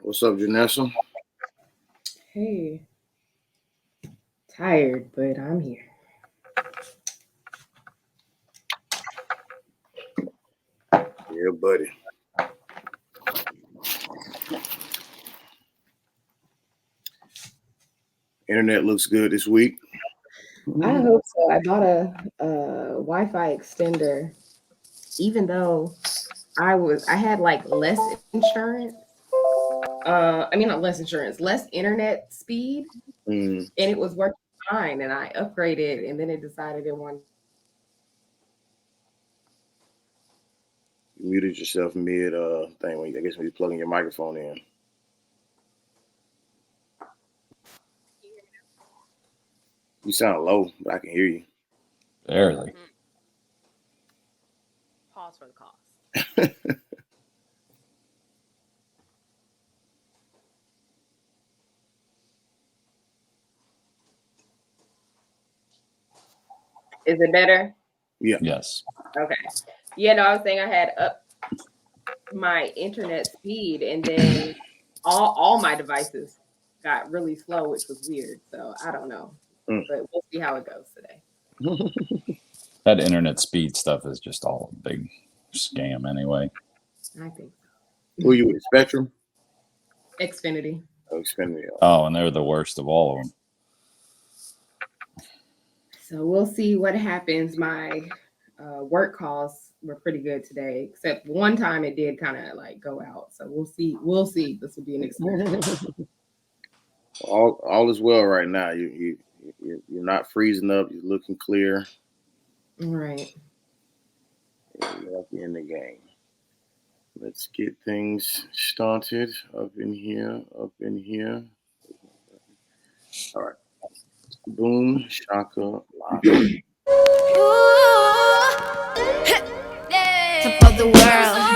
What's up, Janessa? Hey, tired, but I'm here. Yeah, buddy. Internet looks good this week. I hope so. I bought a Wi-Fi extender, even though I had like less insurance. I mean not less insurance, less internet speed, Mm, and it was working fine. And I upgraded, and then it decided it wanted. you muted yourself mid thing when I guess when you're plugging your microphone in. You sound low, but I can hear you. Barely. Pause for the cause. Is it better? Yeah. Yes. Okay. Yeah, no, I was saying I had up my internet speed, and then all my devices got really slow, which was weird. So I don't know, but we'll see how it goes today. That internet speed stuff is just all a big scam anyway. I think Who you with? Spectrum? so. Xfinity. Oh, Xfinity. Oh, and they're the worst of all of them. So we'll see what happens. My work calls were pretty good today, except one time it did kind of like go out. So we'll see. We'll see. This will be an experience. All is well right now. You're not freezing up. You're looking clear. All right. You're up in the game. Let's get things started up in here. All right. Boom, shaka, lock. Top of the world.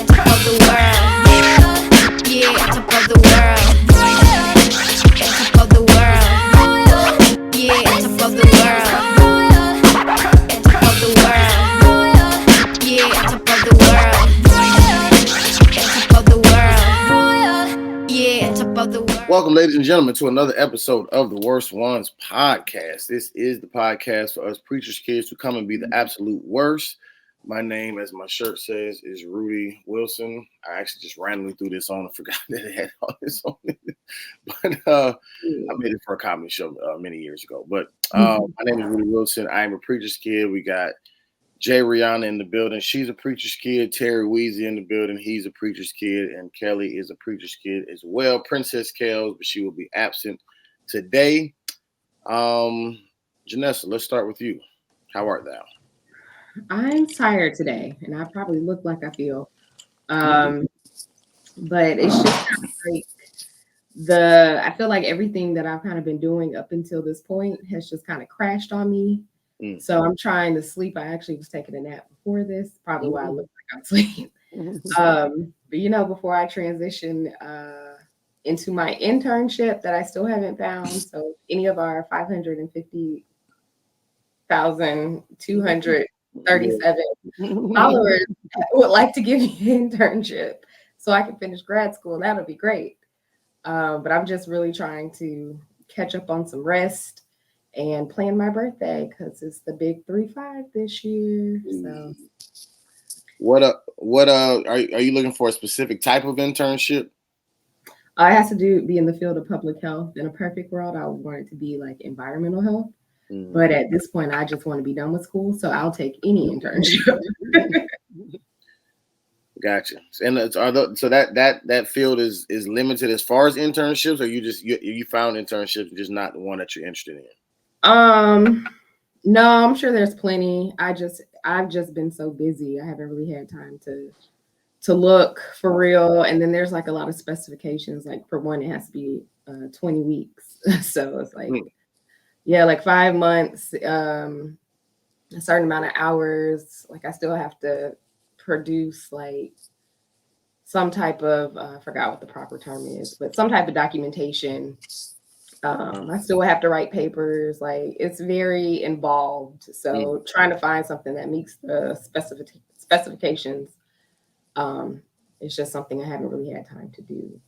Top of the world. Yeah, top of the world. Top of the world. Yeah, top of the world. Top of the world. Yeah, top of the world. Top of the world. Yeah, top of the world. Welcome, ladies and gentlemen, to another episode of the Worst Ones Podcast. This is the podcast for us preachers' kids to come and be the absolute worst. My name, as my shirt says, is Rudy Wilson. I actually just randomly threw this on and forgot that it had all this on it. But I made it for a comedy show many years ago. But my name is Rudy Wilson. I am a preacher's kid. We got Jay Rihanna in the building. She's a preacher's kid. Terry Weezy in the building. He's a preacher's kid. And Kellie is a preacher's kid as well. Princess Kells, but she will be absent today. Janessa, let's start with you. How art thou? I'm tired today, and I probably look like I feel. But it's just kind of like I feel like everything that I've kind of been doing up until this point has just kind of crashed on me. So I'm trying to sleep. I actually was taking a nap before this, probably why I look like I'm asleep. But before I transition into my internship that I still haven't found. So any of our 550,237 followers would like to give me an internship so I can finish grad school, that'll be great. But I'm just really trying to catch up on some rest and plan my birthday because it's the big 3-5 this year. So What are you looking for a specific type of internship? it has to be in the field of public health. In a perfect world, I would want it to be like environmental health. But at this point, I just want to be done with school, so I'll take any internship. Gotcha. And so that field is limited as far as internships, or you found internships, just not the one that you're interested in? No, I'm sure there's plenty. I've just been so busy. I haven't really had time to look for real. And then there's like a lot of specifications. Like for one, it has to be 20 weeks. So it's like, yeah, like 5 months, a certain amount of hours. Like I still have to produce like some type of, I forgot what the proper term is, but some type of documentation. I still have to write papers. Like it's very involved. So trying to find something that meets the specifications it's just something I haven't really had time to do.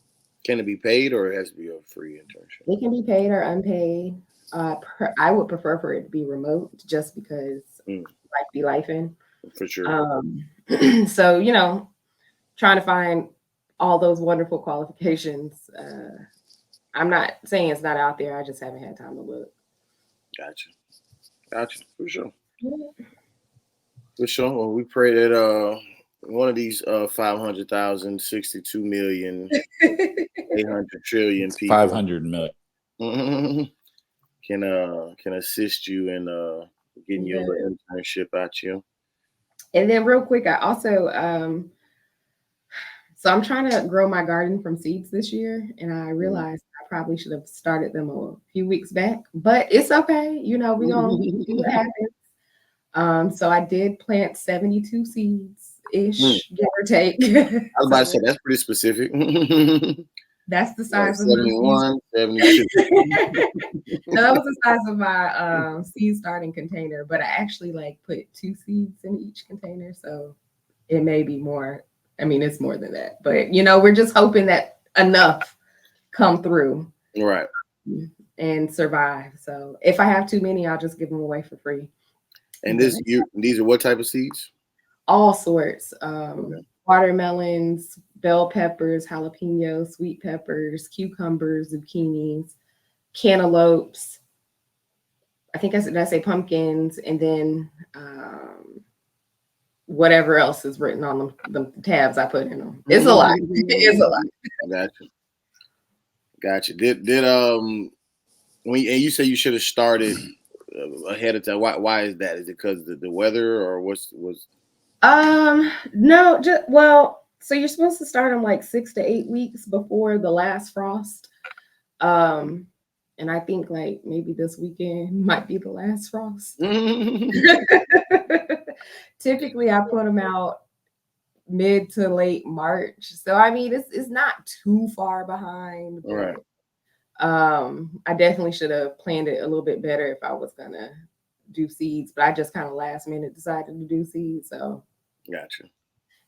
Can it be paid or it has to be a free internship? It can be paid or unpaid. I would prefer for it to be remote just because life be lifing. For sure. So, you know, trying to find all those wonderful qualifications. I'm not saying it's not out there. I just haven't had time to look. Gotcha. For sure. For sure. Well, we pray that one of these 500,000, 62 million, 800 trillion people, 500 million, can assist you in getting your internship out you. And then real quick, I also so I'm trying to grow my garden from seeds this year, and I realized I probably should have started them a few weeks back, but it's okay. You know, we're gonna see what happens. So I did plant 72 seeds ish, give or take. I was about to say that's pretty specific. That's the size of 71, 72. No, that was the size of my seed starting container, but I actually like put 2 seeds in each container, so it may be more. I mean, it's more than that, but you know, we're just hoping that enough come through, right, and survive. So if I have too many, I'll just give them away for free. And these are what type of seeds? All sorts. Watermelons, bell peppers, jalapenos, sweet peppers, cucumbers, zucchinis, cantaloupes. I think I say pumpkins, and then whatever else is written on the tabs I put in them. It's a lot. It's a lot. Gotcha. Did when you say you should have started ahead of time? Why is that? Is it because the weather, or was? No, well, so you're supposed to start them like 6 to 8 weeks before the last frost. And I think like maybe this weekend might be the last frost. Typically I put them out mid to late March. So I mean it's not too far behind. But, right. I definitely should have planned it a little bit better if I was gonna do seeds, but I just kind of last minute decided to do seeds. So gotcha.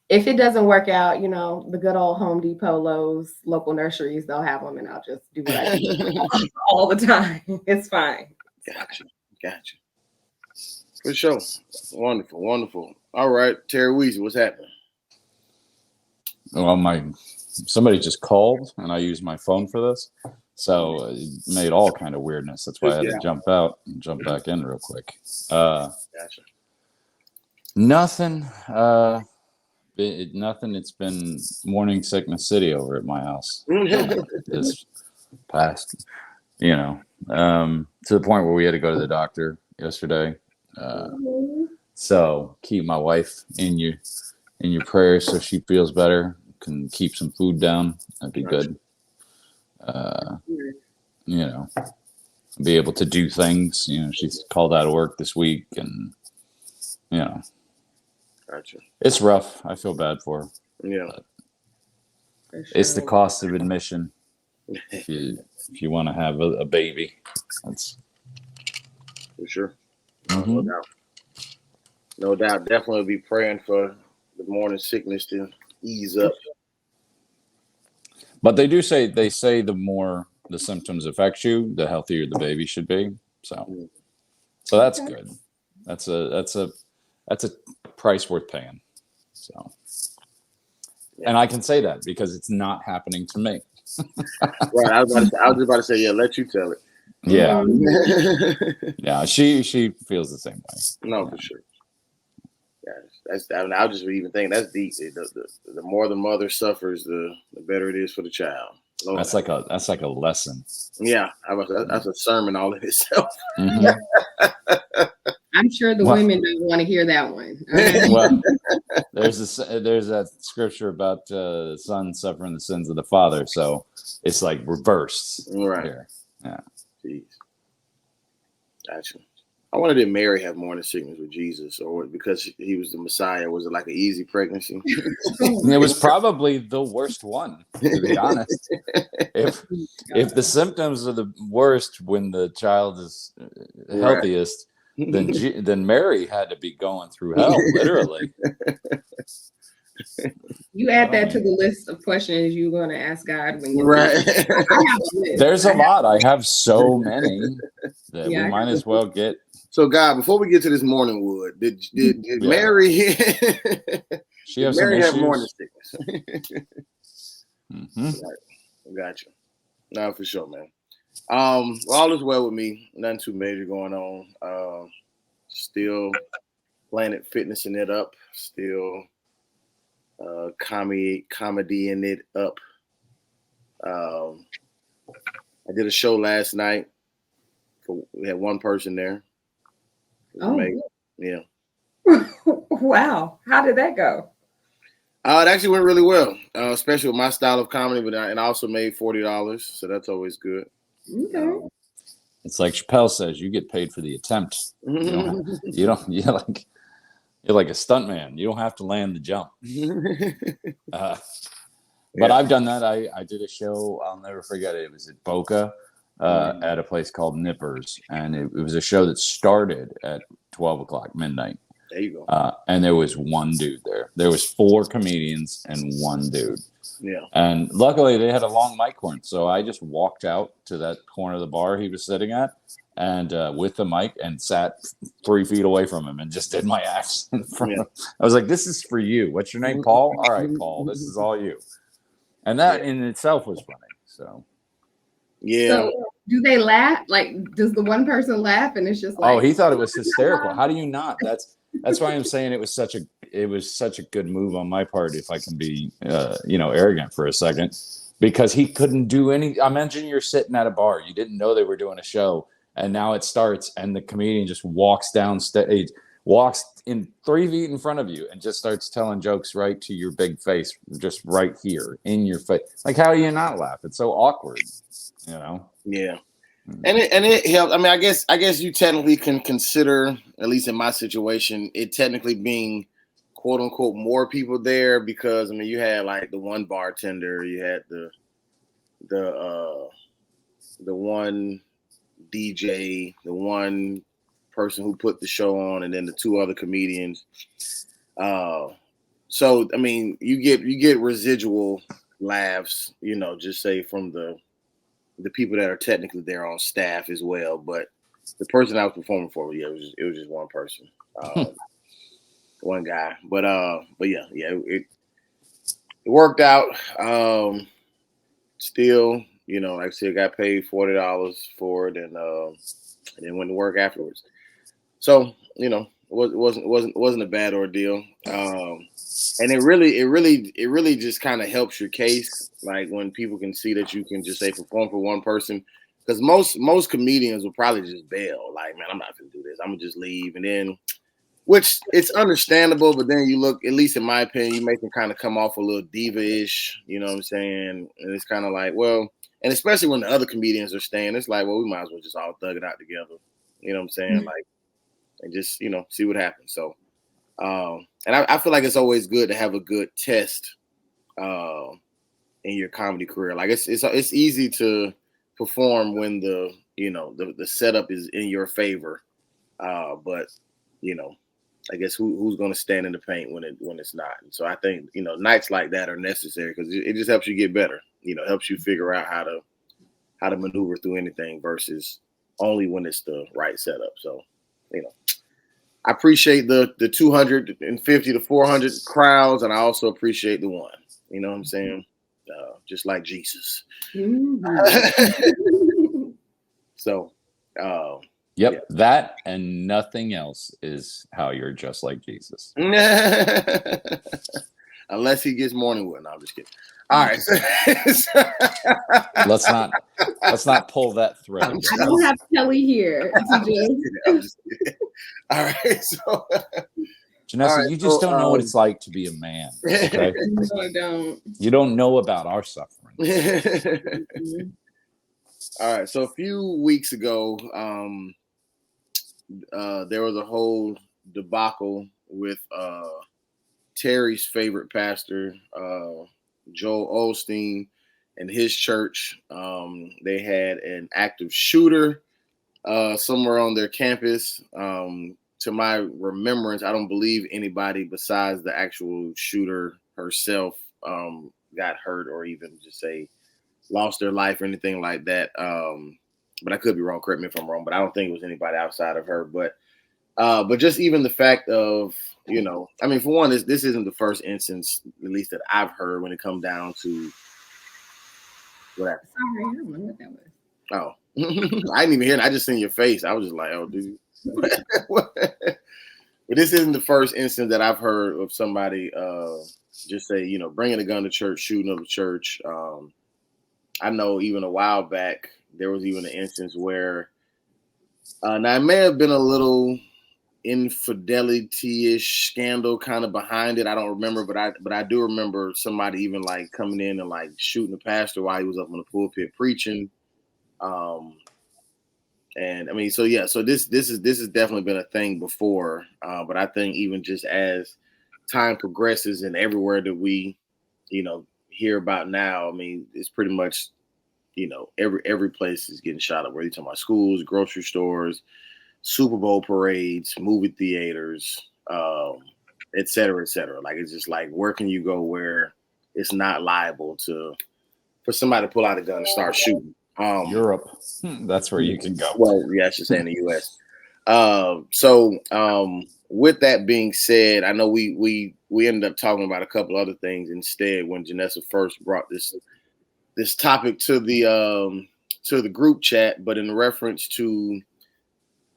If it doesn't work out, you know, the good old Home Depot, Lowe's, local nurseries, they'll have them, and I'll just do what I do all the time. It's fine. Gotcha. For sure. Wonderful. All right, Terry Weezy, what's happening? Well, somebody just called, and I used my phone for this, so it made all kind of weirdness. That's why I had to jump out and jump back in real quick. Gotcha. Nothing. Nothing. It's been morning sickness city over at my house this past, to the point where we had to go to the doctor yesterday. So keep my wife in your prayers so she feels better, can keep some food down. That'd be good. Be able to do things. She's called out of work this week, and Gotcha. It's rough. I feel bad for her. Yeah. It's the cost of admission if you want to have a baby. That's for sure. Mm-hmm. No doubt. Definitely be praying for the morning sickness to ease up. But they say the more the symptoms affect you, the healthier the baby should be. So that's good. That's a price worth paying. So, and I can say that because it's not happening to me. Right. I was just about to say, let you tell it. Yeah. Yeah. She feels the same way. No, for sure. Yeah. I was just even thinking that's deep. The more the mother suffers, the better it is for the child. Lord. That's like a lesson. Yeah. That's a sermon all in itself. Mm-hmm. I'm sure the women don't want to hear that one. Well, there's that scripture about the son suffering the sins of the father, so it's like reversed right here. Yeah. Jeez. Gotcha. I wonder did Mary have morning sickness with Jesus, or because he was the Messiah, was it like an easy pregnancy? It was probably the worst one, to be honest. If the symptoms are the worst when the child is healthiest, then Mary had to be going through hell, literally. You add that to the list of questions you're going to ask God when you Right. I have a list. There's a lot. I have so many that Yeah, we I might got as well get. So, God, before we get to this morning wood, did Yeah. Mary She did has some Mary have morning issues. sickness? Mhm. Gotcha. No, for sure, man. Well, all is well with me. Nothing too major going on. Still Planet Fitnessing it up. Still comedying it up. I did a show last night. We had one person there. It was amazing. Yeah. Wow. How did that go? It actually went really well, especially with my style of comedy. And I also made $40, so that's always good. Okay. It's like Chappelle says, you get paid for the attempt. You're like a stuntman. You don't have to land the jump. But Yeah. I've done that. I did a show. I'll never forget it. It was at Boca at a place called Nippers. And it was a show that started at 12 o'clock, midnight. There you go. And there was one dude there. There was 4 comedians and one dude. Yeah. And luckily they had a long mic horn. So I just walked out to that corner of the bar he was sitting at and with the mic and sat 3 feet away from him and just did my act in front of him. I was like, this is for you. What's your name, Paul? All right, Paul, this is all you. And that in itself was funny. So yeah. So do they laugh? Like, does the one person laugh and it's just like, oh, he thought it was hysterical. How do you not? That's why I'm saying it was such a good move on my part, if I can be arrogant for a second, because he couldn't do any. Imagine you're sitting at a bar, you didn't know they were doing a show, and now it starts, and the comedian just walks down stage, walks in 3 feet in front of you, and just starts telling jokes right to your big face, just right here in your face. Like, how do you not laugh? It's so awkward, you know? Yeah. And it helped. I mean, I guess you technically can consider, at least in my situation, it technically being quote unquote more people there, because I mean you had like the one bartender, you had the one DJ, the one person who put the show on, and then the 2 other comedians. So I mean you get residual laughs, just say from the people that are technically there on staff as well, but the person I was performing for, it was just one person, one guy. But yeah, it worked out. Still, like I said, got paid $40 for it, and then went to work afterwards. So it wasn't a bad ordeal. And it really just kind of helps your case, like when people can see that you can just say perform for one person, because most comedians will probably just bail, like, man, I'm not gonna do this, I'm gonna just leave. And then, which it's understandable, but then you look, at least in my opinion, you make them kind of come off a little diva-ish, you know what I'm saying? And it's kind of like, well, and especially when the other comedians are staying, it's like, well, we might as well just all thug it out together, you know what I'm saying? Like, and just see what happens. So and I feel like it's always good to have a good test in your comedy career. Like it's easy to perform when the setup is in your favor, but I guess who's going to stand in the paint when it's not. And so I think nights like that are necessary, because it just helps you get better. Helps you figure out how to maneuver through anything, versus only when it's the right setup. So I appreciate the 250 to 400 crowds, and I also appreciate the one. You know what I'm saying? Just like Jesus. So, yep, yeah. That and nothing else is how you're just like Jesus. Unless he gets morning wood. No, I'm just kidding. All right. Let's not pull that thread. I don't have Kellie here. I'm just kidding. All right. So, Janessa, right, you just don't know what it's like to be a man. Okay? No, I don't. You don't know about our suffering. All right. So a few weeks ago, there was a whole debacle with Terry's favorite pastor, Joel Osteen, and his church. They had an active shooter somewhere on their campus. To my remembrance, I don't believe anybody besides the actual shooter herself got hurt or even just say lost their life or anything like that. But I could be wrong. Correct me if I'm wrong. But I don't think it was anybody outside of her. But just even the fact of, I mean, for one, this isn't the first instance, at least that I've heard, when it comes down to whatever. Sorry, I don't know what that was. Oh, I didn't even hear it. I just seen your face. I was just like, oh, dude. But this isn't the first instance that I've heard of somebody just say, bringing a gun to church, shooting up a church. I know even a while back, there was even an instance where, now it may have been a little infidelity-ish scandal kind of behind it. I don't remember, but I do remember somebody even like coming in and like shooting the pastor while he was up on the pulpit preaching. And I mean, so yeah, so this has definitely been a thing before. But I think even just as time progresses and everywhere that we, hear about now, I mean, it's pretty much, every place is getting shot up. Whether you're talking about schools, grocery stores, Super Bowl parades, movie theaters, et cetera, et cetera. Like, it's just like, where can you go where it's not liable for somebody to pull out a gun and start shooting? Europe, that's where you can go. Well, yeah, I should say in the U.S. So with that being said, I know we ended up talking about a couple other things instead when Janessa first brought this topic to the group chat, but in reference to,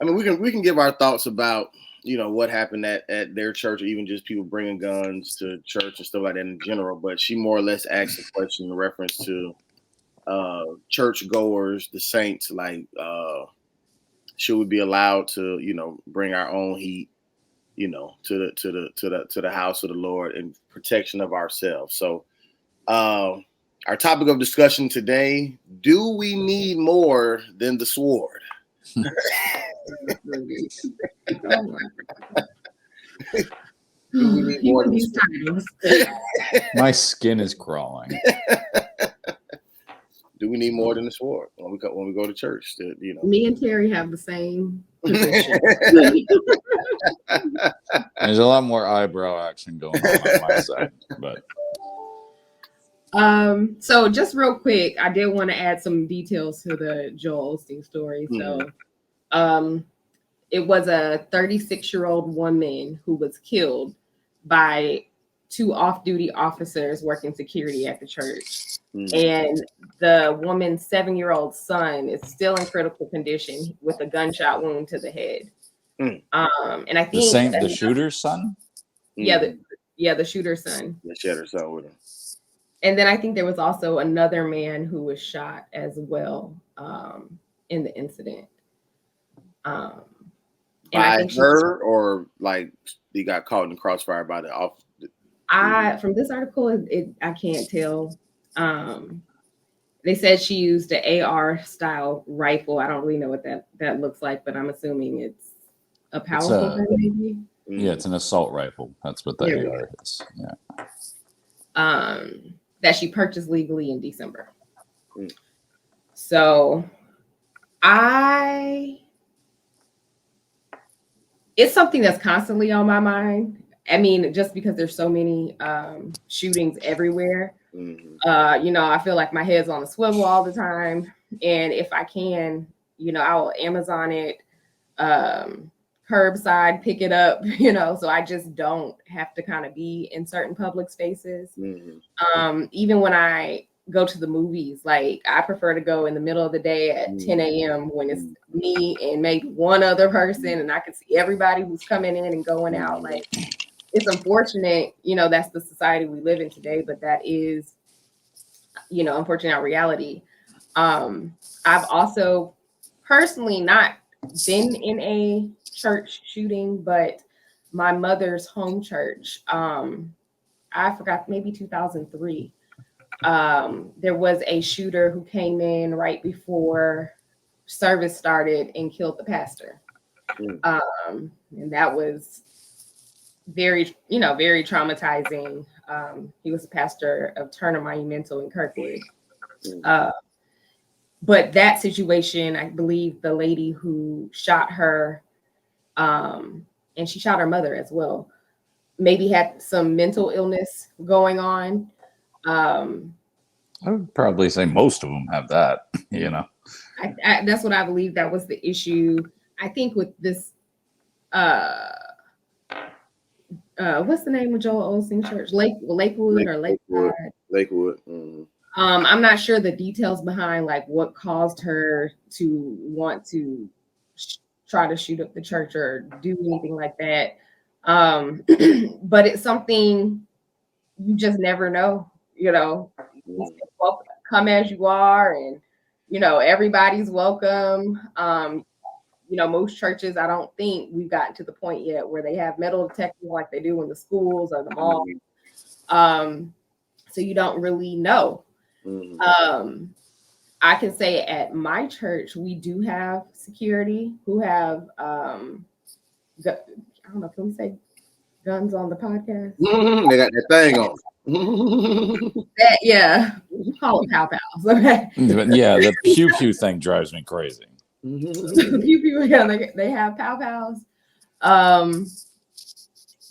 I mean, we can give our thoughts about what happened at their church, or even just people bringing guns to church and stuff like that in general. But she more or less asked a question in reference to church goers, the saints, like should we be allowed to bring our own heat to the house of the Lord in protection of ourselves. So our topic of discussion today: do we need more than the sword? Oh my God. These titles. My skin is crawling. Do we need more than the sword when we go to church? Me and Terry have the same position. There's a lot more eyebrow action going on my side, but so just real quick, I did want to add some details to the Joel Osteen story. So it was a 36-year-old woman who was killed by 2 off-duty officers working security at the church. And the woman's 7-year-old son is still in critical condition with a gunshot wound to the head. And I think the shooter's son? The shooter's son. She had her son with her. And then I think there was also another man who was shot as well in the incident. By her, or like he got caught in the crossfire by the off. From this article, I can't tell. They said she used an AR style rifle. I don't really know what that looks like, but I'm assuming it's a powerful gun, maybe. Yeah, it's an assault rifle. That's what the AR is. Yeah. That she purchased legally in December. So it's something that's constantly on my mind. I mean, just because there's so many shootings everywhere, I feel like my head's on a swivel all the time. And if I can, I will Amazon it, curbside, pick it up, so I just don't have to kind of be in certain public spaces. Even when I go to the movies, like I prefer to go in the middle of the day at 10 a.m. when it's me and maybe one other person and I can see everybody who's coming in and going out. Like, it's unfortunate, that's the society we live in today, but that is, unfortunately our reality. I've also personally not been in a church shooting, but my mother's home church, I forgot, maybe 2003. There was a shooter who came in right before service started and killed the pastor. And that was very traumatizing. He was a pastor of Turner Monumental in Kirkwood. But that situation, I believe the lady who shot her, and she shot her mother as well. maybe had some mental illness going on. I would probably say most of them have that, you know. That's what I believe that was the issue. I think with this, what's the name of Joel Osteen Church? Lakewood or Lakeside? Lakewood. Mm-hmm. I'm not sure the details behind like what caused her to want to try to shoot up the church or do anything like that. But it's something you just never know, you know. Well, come as you are, and you know everybody's welcome. You know, most churches, I don't think we've gotten to the point yet where they have metal detectors like they do in the schools or the malls. So you don't really know. I can say at my church, we do have security who have, I don't know, can we say guns on the podcast? They got that thing on. Yeah, call it pow pows. Okay. Yeah, the pew pew thing drives me crazy. Yeah, they have pow pows.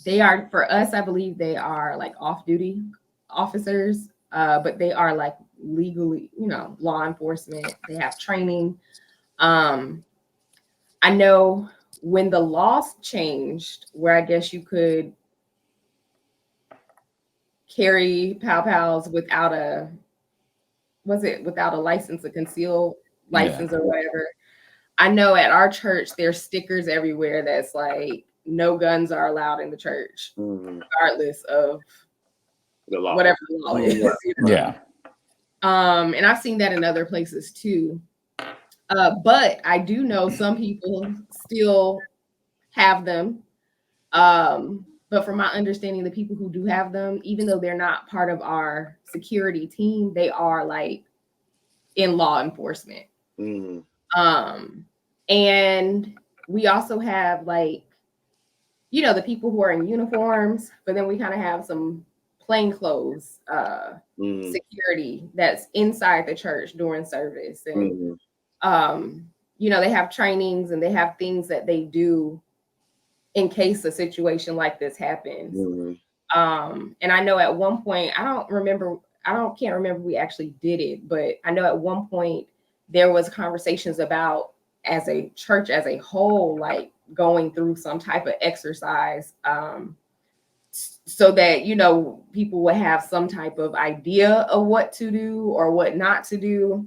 They are, for us, I believe they are like off duty officers, but they are like legally, you know, law enforcement. They have training. I know when the laws changed, where I guess you could carry pow pows without a license, a concealed license or whatever. I know at our church there's stickers everywhere that's like no guns are allowed in the church, regardless of the law. Whatever the law is. You know? Yeah. And I've seen that in other places too. But I do know some people still have them. But from my understanding, the people who do have them, even though they're not part of our security team, they are like in law enforcement. And we also have like, you know, the people who are in uniforms, but then we kind of have some plainclothes security that's inside the church during service. And, you know, they have trainings and they have things that they do in case a situation like this happens. And I know at one point, can't remember we actually did it, but I know at one point there was conversations about as a church as a whole, like going through some type of exercise so that, you know, people would have some type of idea of what to do or what not to do.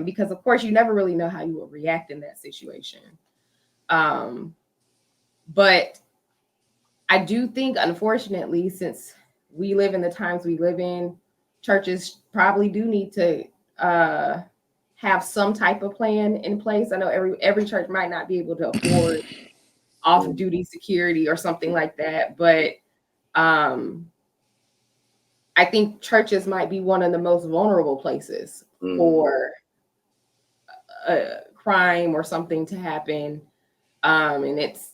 Because of course you never really know how you will react in that situation. But I do think, unfortunately, since we live in the times we live in, churches probably do need to have some type of plan in place. I know every church might not be able to afford off-duty security or something like that, but I think churches might be one of the most vulnerable places for a crime or something to happen, and it's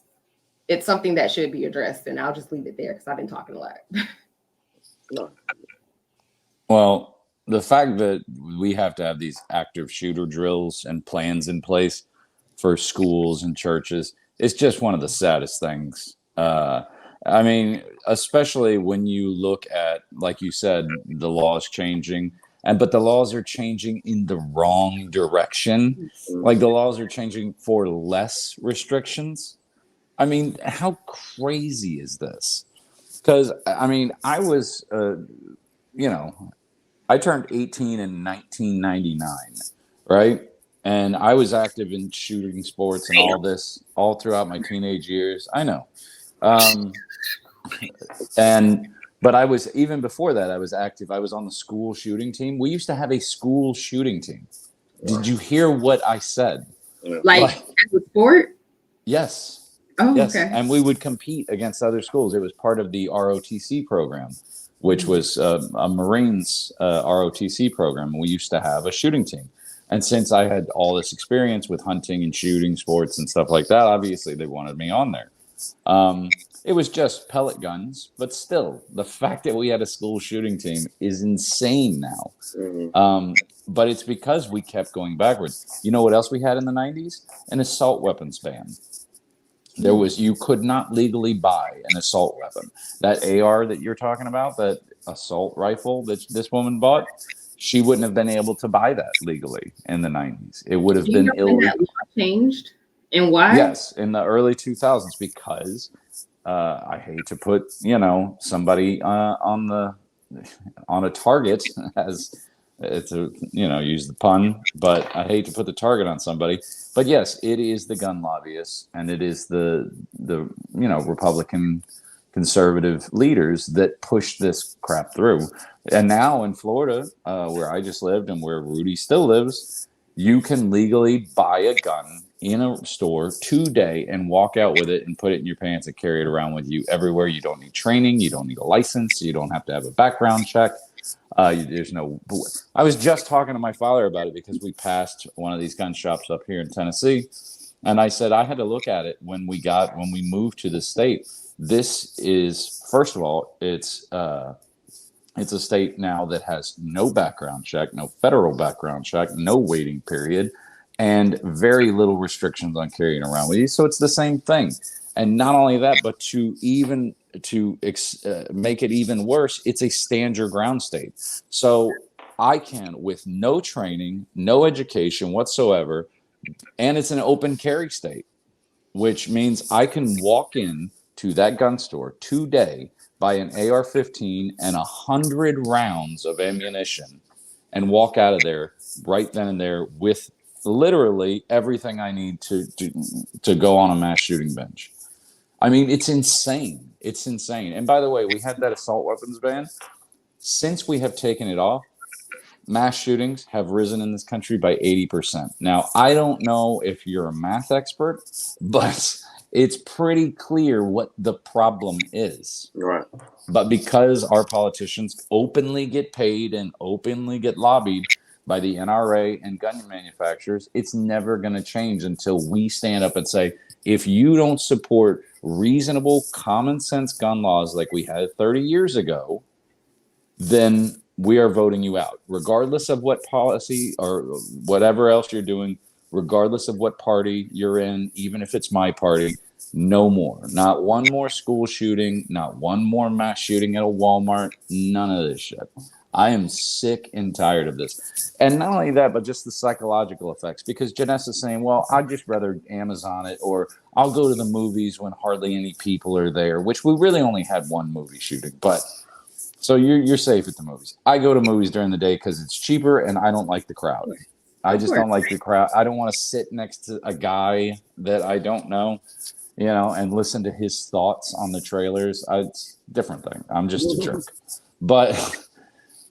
something that should be addressed. And I'll just leave it there because I've been talking a lot. Well, the fact that we have to have these active shooter drills and plans in place for schools and churches is just one of the saddest things. I mean, especially when you look at, like you said, the laws changing, but the laws are changing in the wrong direction. Like the laws are changing for less restrictions. I mean, how crazy is this? Because, I mean, I was, you know, I turned 18 in 1999, right? And I was active in shooting sports and all this all throughout my teenage years. I know. But I was, even before that, I was active. I was on the school shooting team. We used to have a school shooting team. Did you hear what I said? Like as a sport? Yes. Oh, yes. Okay. And we would compete against other schools. It was part of the ROTC program, which was a Marines ROTC program. We used to have a shooting team. And since I had all this experience with hunting and shooting sports and stuff like that, obviously they wanted me on there. It was just pellet guns, but still, the fact that we had a school shooting team is insane now. But it's because we kept going backwards. You know what else we had in the 90s? An assault weapons ban. You could not legally buy an assault weapon. That AR that you're talking about, that assault rifle that this woman bought, she wouldn't have been able to buy that legally in the 90s. It would have Do you been know when illegal. that law changed and why? Yes, in the early 2000s, because I hate to put somebody on a target as it's a use the pun, but I hate to put the target on somebody. But yes, it is the gun lobbyists and it is the Republican conservative leaders that push this crap through. And now in Florida, where I just lived and where Rudy still lives, you can legally buy a gun in a store today and walk out with it and put it in your pants and carry it around with you everywhere. You don't need training. You don't need a license. You don't have to have a background check. There's no. I was just talking to my father about it because we passed one of these gun shops up here in Tennessee, and I said I had to look at it when we moved to the state. This is, first of all, it's a state now that has no background check, no federal background check, no waiting period, and very little restrictions on carrying around with you. So it's the same thing. And not only that, but to make it even worse, it's a stand your ground state. So I can, with no training, no education whatsoever, and it's an open carry state, which means I can walk in to that gun store today, buy an AR-15 and 100 rounds of ammunition, and walk out of there right then and there with literally everything I need to go on a mass shooting bench. I mean, it's insane. It's insane. And by the way, we had that assault weapons ban. Since we have taken it off, mass shootings have risen in this country by 80%. Now, I don't know if you're a math expert, but it's pretty clear what the problem is. Right. But because our politicians openly get paid and openly get lobbied by the NRA and gun manufacturers, it's never going to change until we stand up and say, if you don't support reasonable, common sense gun laws like we had 30 years ago, then we are voting you out, regardless of what policy or whatever else you're doing, regardless of what party you're in, even if it's my party. No more. Not one more school shooting, not one more mass shooting at a Walmart, none of this shit. I am sick and tired of this. And not only that, but just the psychological effects. Because Janessa's saying, well, I'd just rather Amazon it, or I'll go to the movies when hardly any people are there, which we really only had one movie shooting. But so you're safe at the movies. I go to movies during the day because it's cheaper and I don't like the crowd. I just don't like the crowd. I don't want to sit next to a guy that I don't know, and listen to his thoughts on the trailers. It's a different thing. I'm just a jerk.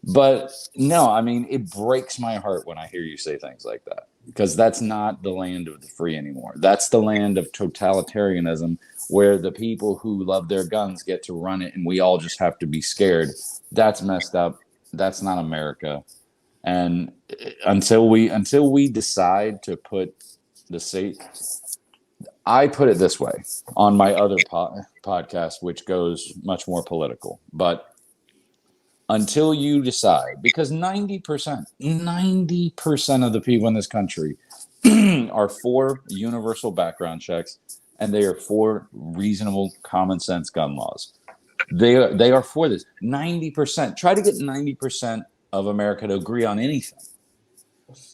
But no, I mean, it breaks my heart when I hear you say things like that, because that's not the land of the free anymore. That's the land of totalitarianism, where the people who love their guns get to run it and we all just have to be scared. That's messed up. That's not America. And until we decide to put the state, I put it this way on my other podcast, which goes much more political, but until you decide, because 90% of the people in this country are for universal background checks, and they are for reasonable common sense gun laws. They are for this. 90%. Try to get 90% of America to agree on anything.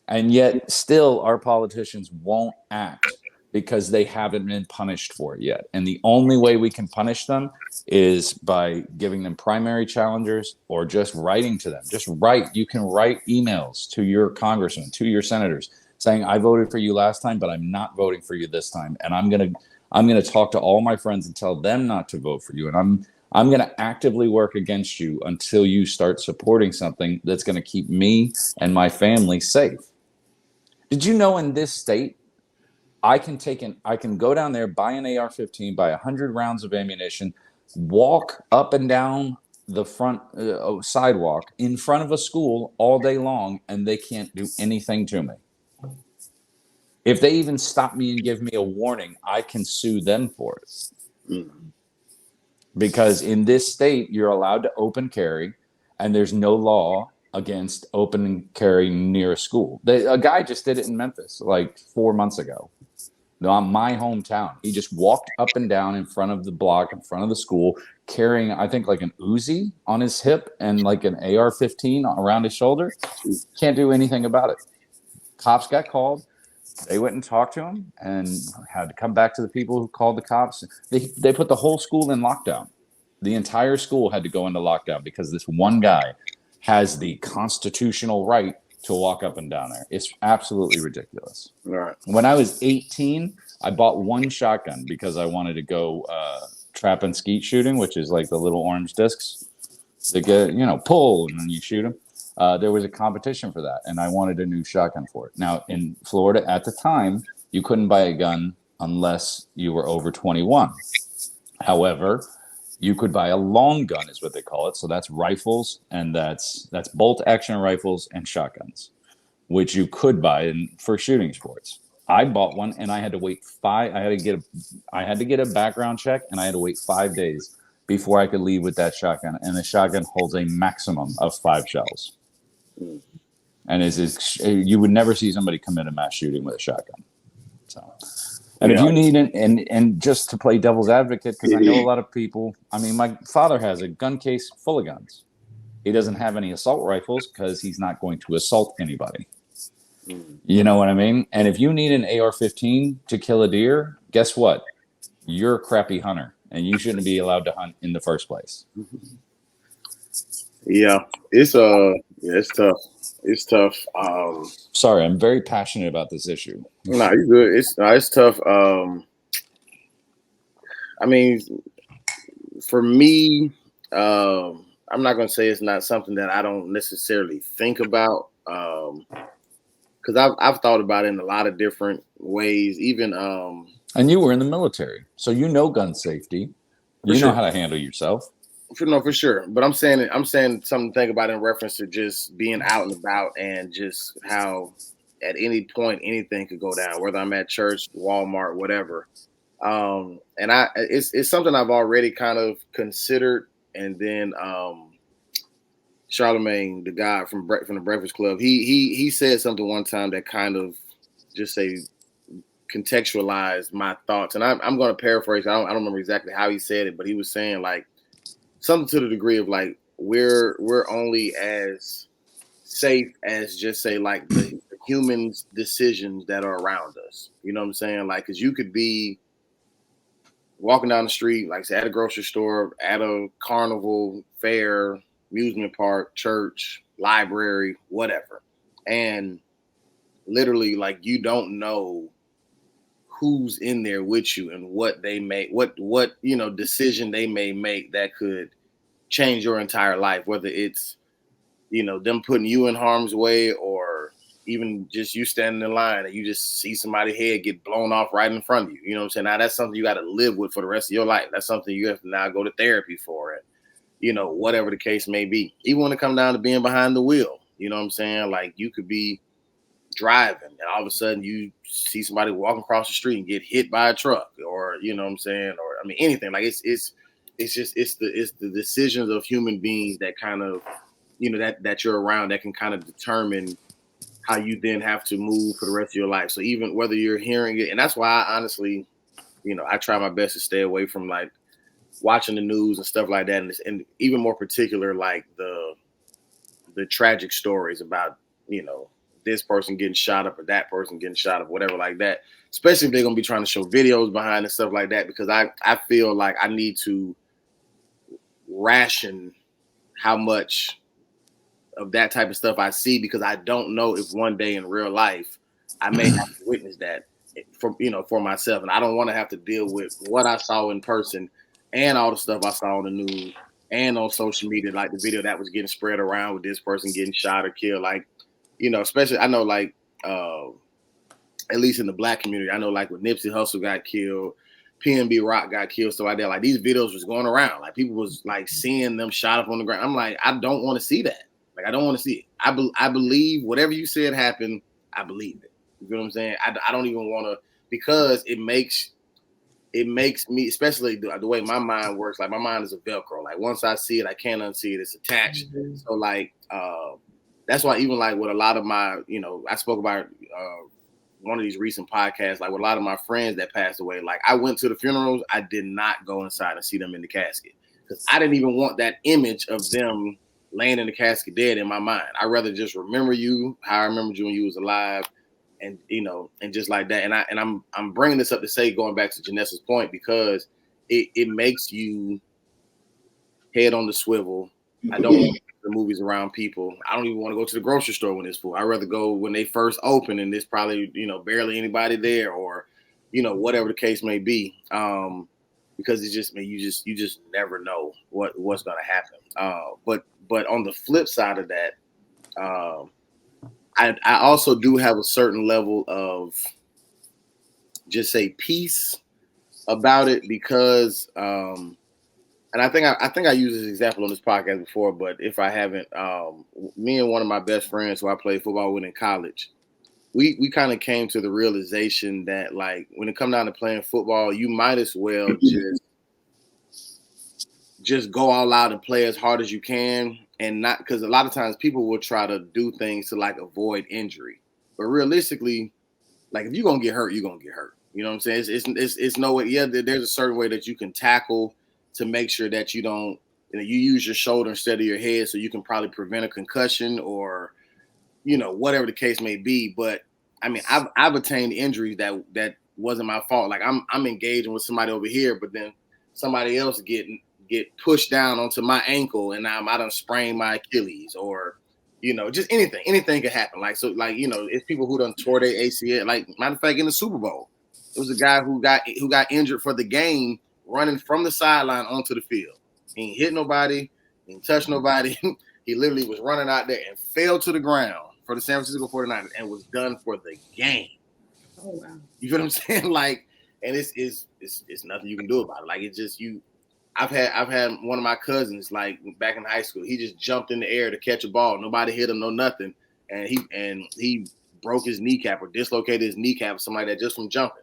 And yet still our politicians won't act because they haven't been punished for it yet. And the only way we can punish them is by giving them primary challengers or just writing to them. Just write. You can write emails to your congressman, to your senators, saying, I voted for you last time, but I'm not voting for you this time. And I'm gonna talk to all my friends and tell them not to vote for you. And I'm going to actively work against you until you start supporting something that's going to keep me and my family safe. Did you know in this state, I can go down there, buy an AR-15, buy 100 rounds of ammunition, walk up and down the front sidewalk in front of a school all day long, and they can't do anything to me. If they even stop me and give me a warning, I can sue them for it. Mm-hmm. Because in this state, you're allowed to open carry, and there's no law against open carry near a school. A guy just did it in Memphis like 4 months ago. on my hometown. He just walked up and down in front of the block, in front of the school, carrying, I think, like an Uzi on his hip and like an AR-15 around his shoulder. Can't do anything about it. Cops got called. They went and talked to him and had to come back to the people who called the cops. They put the whole school in lockdown. The entire school had to go into lockdown because this one guy has the constitutional right to walk up and down there. It's absolutely ridiculous. Right. When I was 18, I bought one shotgun because I wanted to go trap and skeet shooting, which is like the little orange discs. They get, pull and then you shoot them. There was a competition for that, and I wanted a new shotgun for it. Now, in Florida at the time, you couldn't buy a gun unless you were over 21. However, you could buy a long gun, is what they call it. So that's rifles, and that's bolt action rifles and shotguns, which you could buy for shooting sports. I bought one, and I had to wait I had to get a background check, and I had to wait 5 days before I could leave with that shotgun. And the shotgun holds a maximum of 5 shells. And you would never see somebody commit a mass shooting with a shotgun. So, and if you need and just to play devil's advocate, because I know a lot of people. I mean, my father has a gun case full of guns. He doesn't have any assault rifles because he's not going to assault anybody. You know what I mean? And if you need an AR-15 to kill a deer, guess what? You're a crappy hunter, and you shouldn't be allowed to hunt in the first place. Yeah, it's tough. It's tough. Sorry, I'm very passionate about this issue. No, you're good. It's tough. I mean, for me, I'm not gonna say it's not something that I don't necessarily think about. Because I've thought about it in a lot of different ways. Even and you were in the military, so you know gun safety. You sure. know how to handle yourself. For sure. But I'm saying something to think about in reference to just being out and about and just how at any point anything could go down, whether I'm at church, Walmart, whatever. And it's something I've already kind of considered. And then Charlemagne, the guy from the Breakfast Club, he said something one time that kind of just contextualized my thoughts. And I'm going to paraphrase. I don't remember exactly how he said it, but he was saying like something to the degree of like we're only as safe as just say like the humans' decisions that are around us. You know what I'm saying? Like, because you could be walking down the street, like say at a grocery store, at a carnival, fair, amusement park, church, library, whatever, and literally like you don't know who's in there with you and what they make, what decision they may make that could change your entire life, whether it's them putting you in harm's way or even just you standing in line and you just see somebody's head get blown off right in front of you. You know what I'm saying? Now that's something you got to live with for the rest of your life. That's something you have to now go to therapy for it. Whatever the case may be. Even when it comes down to being behind the wheel, you know what I'm saying? Like you could be driving and all of a sudden you see somebody walking across the street and get hit by a truck, or you know what I'm saying, or I mean anything. Like it's the decisions of human beings that kind of that you're around that can kind of determine how you then have to move for the rest of your life. So even whether you're hearing it, and that's why I honestly, I try my best to stay away from like watching the news and stuff like that, and even more particular like the tragic stories about this person getting shot up or that person getting shot up, whatever like that, especially if they're going to be trying to show videos behind and stuff like that, because I feel like I need to ration how much of that type of stuff I see, because I don't know if one day in real life I may have to witness that for myself. And I don't want to have to deal with what I saw in person and all the stuff I saw on the news and on social media, like the video that was getting spread around with this person getting shot or killed. Like, especially I know like at least in the Black community, I know like when Nipsey Hussle got killed, PNB Rock got killed, so like that, like these videos was going around, like people was like seeing them shot up on the ground. I'm like, I don't want to see that. Like I don't want to see it. I believe whatever you said happened. I believe it. You know what I'm saying? I don't even want to, because it makes me, especially the way my mind works. Like my mind is a Velcro. Like once I see it, I can't unsee it. It's attached. Mm-hmm. So like that's why even like with a lot of my, I spoke about one of these recent podcasts, like with a lot of my friends that passed away, like I went to the funerals, I did not go inside and see them in the casket because I didn't even want that image of them laying in the casket dead in my mind. I'd rather just remember you how I remembered you when you was alive, and and just like that. And I'm bringing this up to say, going back to Janessa's point, because it makes you head on the swivel. I don't want to go to the movies around people. I don't even want to go to the grocery store when it's full. I'd rather go when they first open and there's probably, barely anybody there, or, whatever the case may be. Because it's just, you just never know what's going to happen. But on the flip side of that, I also do have a certain level of just say peace about it, because, and I think I used this example on this podcast before, but if I haven't, me and one of my best friends who I played football with in college, we kind of came to the realization that, like, when it comes down to playing football, you might as well just go all out and play as hard as you can, and not, because a lot of times people will try to do things to like avoid injury, but realistically, like, if you're gonna get hurt, you're gonna get hurt. You know what I'm saying? It's no way. Yeah, there's a certain way that you can tackle to make sure that you don't, you use your shoulder instead of your head, so you can probably prevent a concussion, or, whatever the case may be. But I mean, I've attained injuries that wasn't my fault. Like, I'm engaging with somebody over here, but then somebody else get pushed down onto my ankle, and now I done sprained my Achilles, or, just anything could happen. Like, so, like, it's people who done tore their ACL. Like, matter of fact, in the Super Bowl, it was a guy who got injured for the game, running from the sideline onto the field. He ain't hit nobody, he ain't touched nobody. He literally was running out there and fell to the ground for the San Francisco 49ers and was done for the game. Oh, wow. You feel what I'm saying? Like, and it's nothing you can do about it. Like, it's just I've had one of my cousins, like, back in high school, he just jumped in the air to catch a ball. Nobody hit him, no nothing. And he broke his kneecap or dislocated his kneecap or something like that just from jumping.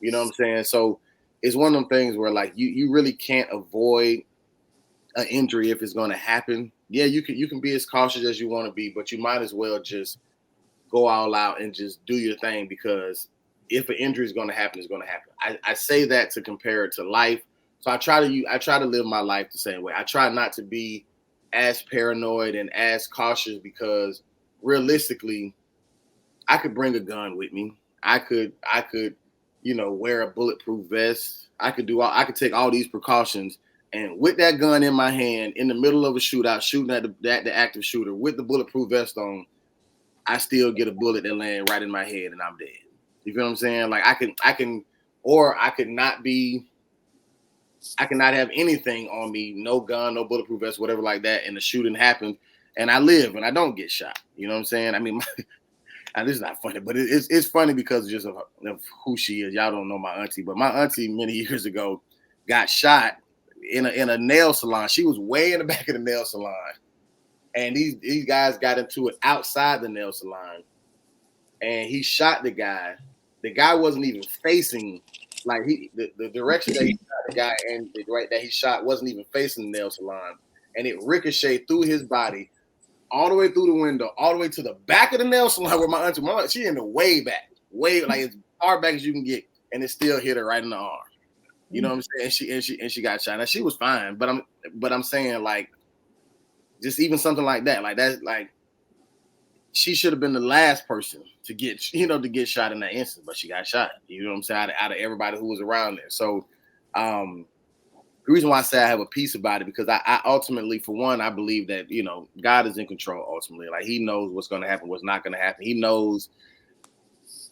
You know what I'm saying? So it's one of them things where, like, you really can't avoid an injury if it's going to happen. Yeah, you can be as cautious as you want to be, but you might as well just go all out and just do your thing, because if an injury is going to happen, it's going to happen. I say that to compare it to life. So I try to live my life the same way. I try not to be as paranoid and as cautious, because realistically, I could bring a gun with me. I could wear a bulletproof vest. I could take all these precautions, and with that gun in my hand, in the middle of a shootout, shooting at the active shooter with the bulletproof vest on, I still get a bullet that lands right in my head and I'm dead. You feel what I'm saying? Like, I cannot have anything on me, no gun, no bulletproof vest, whatever like that, and the shooting happens, and I live and I don't get shot. You know what I'm saying? I mean, this is not funny, but it's funny because just of who she is. Y'all don't know my auntie, but my auntie many years ago got shot in a nail salon. She was way in the back of the nail salon, and these guys got into it outside the nail salon, and he shot the guy. The guy wasn't even facing, like, the direction that he shot the guy, and the right that he shot wasn't even facing the nail salon, and it ricocheted through his body, all the way through the window, all the way to the back of the nail salon where my auntie, she in the way back, like as far back as you can get, and it still hit her right in the arm. You know what I'm saying? And she got shot. Now, she was fine, but I'm saying, like, just even something like that, like that's like, she should have been the last person to get shot in that instance, but she got shot. You know what I'm saying? Out of everybody who was around there. So the reason why I say I have a peace about it, because I ultimately, for one, I believe that, God is in control ultimately. Like, he knows what's going to happen, what's not going to happen. He knows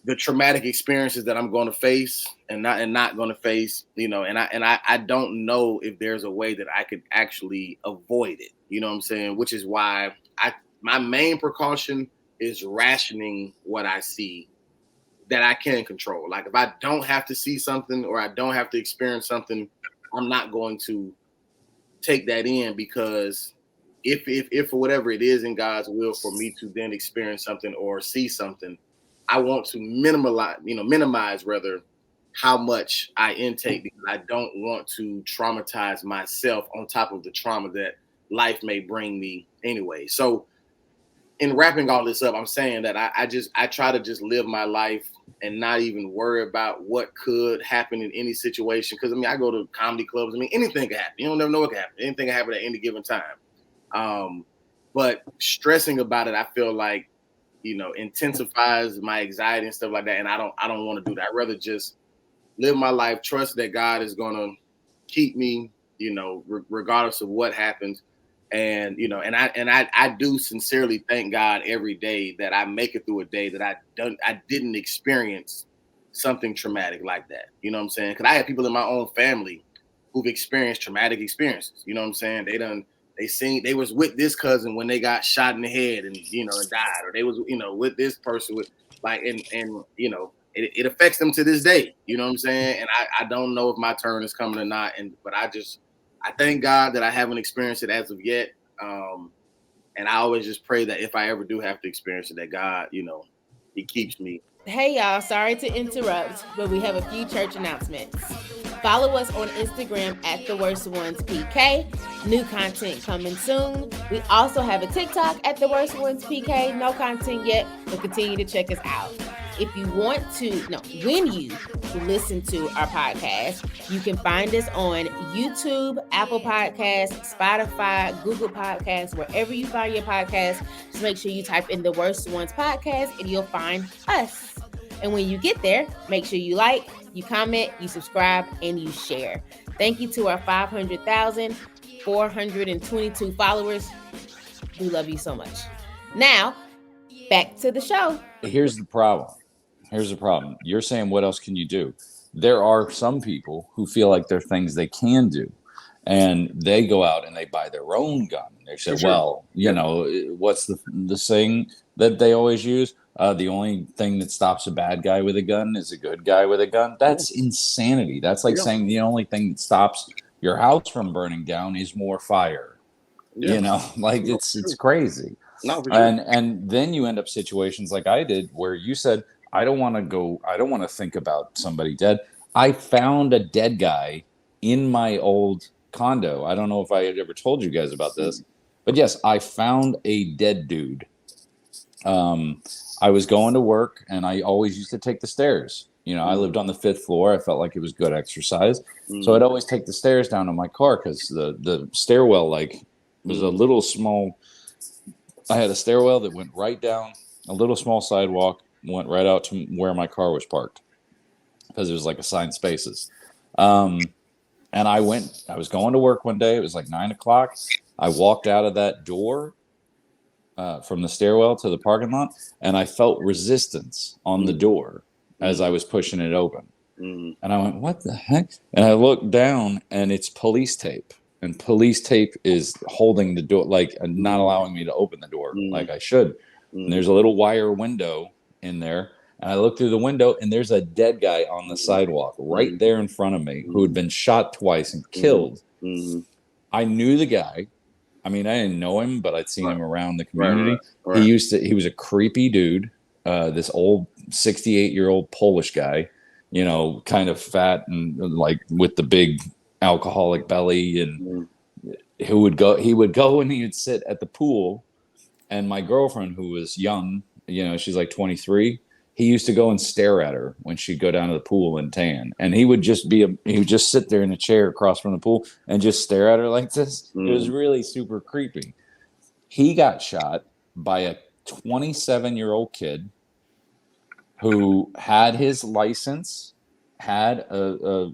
the traumatic experiences that I'm going to face and not going to face, and I don't know if there's a way that I could actually avoid it. You know what I'm saying? Which is why my main precaution is rationing what I see that I can control. Like, if I don't have to see something or I don't have to experience something, I'm not going to take that in, because if for whatever it is in God's will for me to then experience something or see something, I want to minimize rather how much I intake, because I don't want to traumatize myself on top of the trauma that life may bring me anyway. So in wrapping all this up, I'm saying that I try to just live my life and not even worry about what could happen in any situation. Because I mean, I go to comedy clubs. I mean, anything can happen. You don't never know what can happen. Anything can happen at any given time. But stressing about it, I feel like, intensifies my anxiety and stuff like that. And I don't want to do that. I'd rather just live my life, trust that God is gonna keep me, regardless of what happens. And I do sincerely thank God every day that I make it through a day that I didn't experience something traumatic like that. You know what I'm saying? Because I have people in my own family who've experienced traumatic experiences. You know what I'm saying? They was with this cousin when they got shot in the head and and died, or they was with this person with it affects them to this day. You know what I'm saying? And I don't know if my turn is coming or not. But I thank God that I haven't experienced it as of yet. And I always just pray that if I ever do have to experience it, that God, He keeps me. Hey y'all, sorry to interrupt, but we have a few church announcements. Follow us on Instagram at TheWorstOnesPK. New content coming soon. We also have a TikTok at TheWorstOnesPK. No content yet, but continue to check us out. If you want to, when you listen to our podcast, you can find us on YouTube, Apple Podcasts, Spotify, Google Podcasts, wherever you find your podcast. Just make sure you type in The Worst Ones Podcast and you'll find us. And when you get there, make sure you like, you comment, you subscribe, and you share. Thank you to our 500,422 followers. We love you so much. Now, back to the show. Here's the problem. You're saying, what else can you do? There are some people who feel like there are things they can do. And they go out and they buy their own gun. They say, well, what's the saying that they always use? The only thing that stops a bad guy with a gun is a good guy with a gun. That's insanity. That's like saying the only thing that stops your house from burning down is more fire. It's crazy. No, for sure. And then you end up situations like I did where you said, I don't want to think about somebody dead. I found a dead guy in my old condo. I don't know if I had ever told you guys about this, but yes, I found a dead dude. I was going to work and I always used to take the stairs. I lived on the 5th floor. I felt like it was good exercise. So I'd always take the stairs down to my car because the stairwell was a little small. I had a stairwell that went right down, a little small sidewalk, went right out to where my car was parked because it was like assigned spaces. And I was going to work one day. It was like 9:00. I walked out of that door from the stairwell to the parking lot, and I felt resistance on the door as I was pushing it open. And I went, what the heck? And I looked down, and it's police tape. And police tape is holding the door, not allowing me to open the door like I should. And there's a little wire window in there. And I look through the window, and there's a dead guy on the sidewalk right there in front of me who had been shot twice and killed. I knew the guy. I mean, I didn't know him, but I'd seen him around the community. Right. He was a creepy dude, this old 68-year-old Polish guy, kind of fat and with the big alcoholic belly, and he would go and he would sit at the pool. And my girlfriend, who was young, she's like 23, he used to go and stare at her when she'd go down to the pool and tan. And he would just sit there in a chair across from the pool and just stare at her like this. It was really super creepy. He got shot by a 27-year-old kid who had his license, had a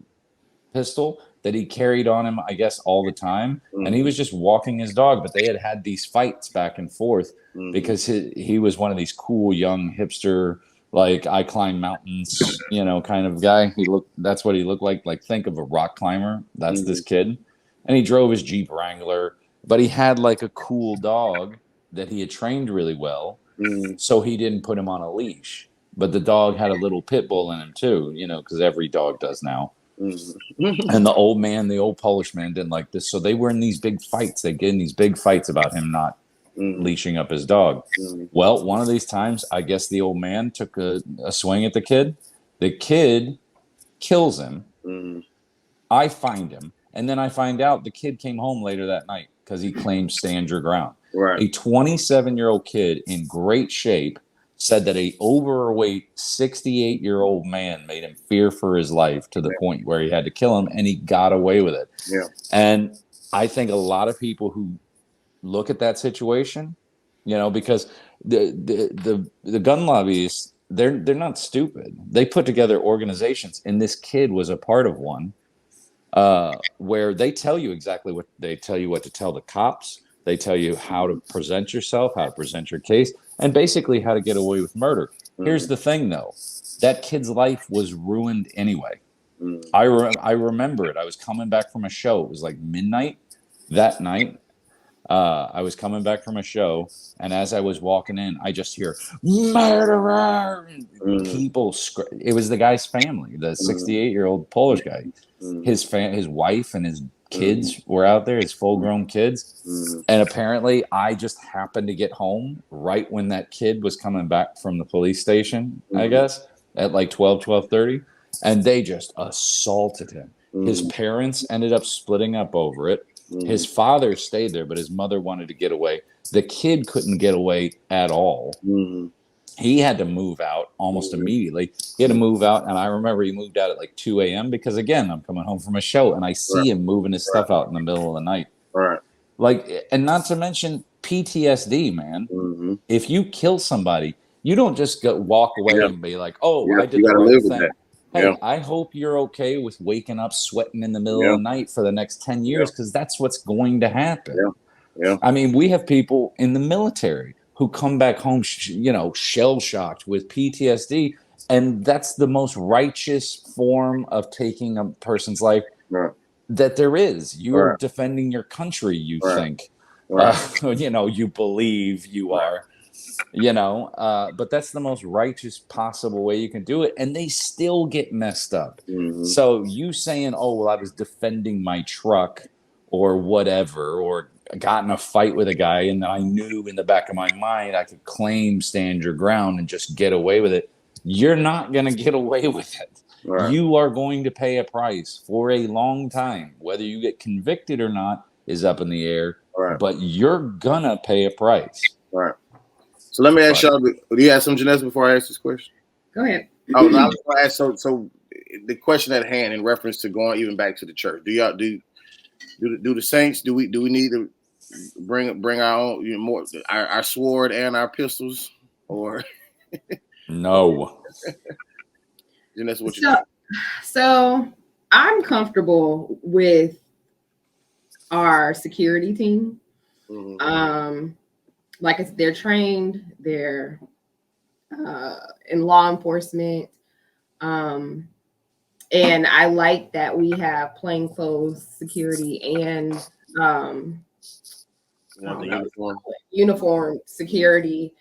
pistol that he carried on him, I guess, all the time. And he was just walking his dog, but they had these fights back and forth because he was one of these cool young hipster, I climb mountains, kind of guy. That's what he looked like. Think of a rock climber. That's this kid. And he drove his Jeep Wrangler, but he had a cool dog that he had trained really well. So he didn't put him on a leash, but the dog had a little pit bull in him too, because every dog does now. And the old Polish man didn't like this. So they were in these big fights. They get in these big fights about him not leashing up his dog. Well, one of these times, I guess the old man took a swing at the kid. The kid kills him. I find him. And then I find out the kid came home later that night because he claimed stand your ground. Right. A 27-year-old kid in great shape said that a overweight 68-year-old man made him fear for his life to the point where he had to kill him, and he got away with it. Yeah. And I think a lot of people who look at that situation, because the gun lobbyists, they're not stupid. They put together organizations, and this kid was a part of one, where they tell you exactly what to tell the cops. They tell you how to present yourself, how to present your case, and basically how to get away with murder. Here's the thing, though. That kid's life was ruined anyway. I remember it. I was coming back from a show. It was like midnight that night. I was coming back from a show, and as I was walking in, I just hear murderer. People. It was the guy's family, the 68-year-old Polish guy. His wife and his kids were out there, his full-grown kids, and apparently I just happened to get home right when that kid was coming back from the police station, I guess, at like 12:30, and they just assaulted him. His parents ended up splitting up over it. His father stayed there, but his mother wanted to get away. The kid couldn't get away at all. He had to move out almost immediately. He had to move out, and I remember he moved out at like 2 a.m. because, again, I'm coming home from a show, and I see him moving his stuff out in the middle of the night. Right. Like, and not to mention PTSD, man. If you kill somebody, you don't just walk away and be like, "Oh, I did the right thing." Hey, I hope you're okay with waking up sweating in the middle of the night for the next 10 years, because that's what's going to happen. I mean, we have people in the military who come back home, shell-shocked with PTSD, and that's the most righteous form of taking a person's life that there is. You're defending your country, you think. You believe you are. But that's the most righteous possible way you can do it, and they still get messed up. So you saying, "Oh, well, I was defending my truck or whatever, or got in a fight with a guy, and I knew in the back of my mind I could claim stand your ground and just get away with it," you're not going to get away with it. You are going to pay a price for a long time. Whether you get convicted or not is up in the air, but you're going to pay a price. So let me ask y'all, do you have some, Janessa, before I ask this question? Go ahead. Oh, no, I was going to ask, so the question at hand in reference to going even back to the church, do the saints, do we need to bring our own, more our sword and our pistols, or no? Janessa, what you think? So I'm comfortable with our security team. Like they're trained, they're in law enforcement. And I like that we have plainclothes security and uniform security.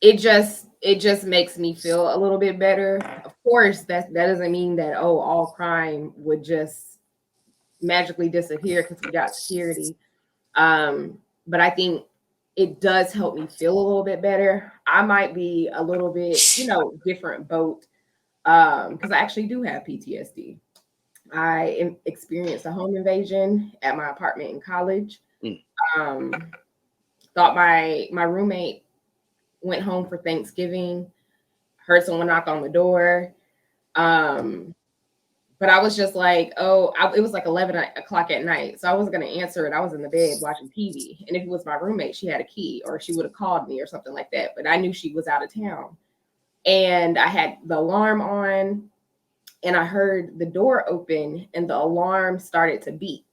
It just makes me feel a little bit better. Of course, that doesn't mean that all crime would just magically disappear because we got security. But I think it does help me feel a little bit better. I might be a little bit, different boat, because I actually do have PTSD. I experienced a home invasion at my apartment in college. Thought my roommate went home for Thanksgiving, heard someone knock on the door. But I was just like, it was like 11 o'clock at night. So I wasn't going to answer it. I was in the bed watching TV. And if it was my roommate, she had a key, or she would have called me or something like that. But I knew she was out of town. And I had the alarm on, and I heard the door open, and the alarm started to beep.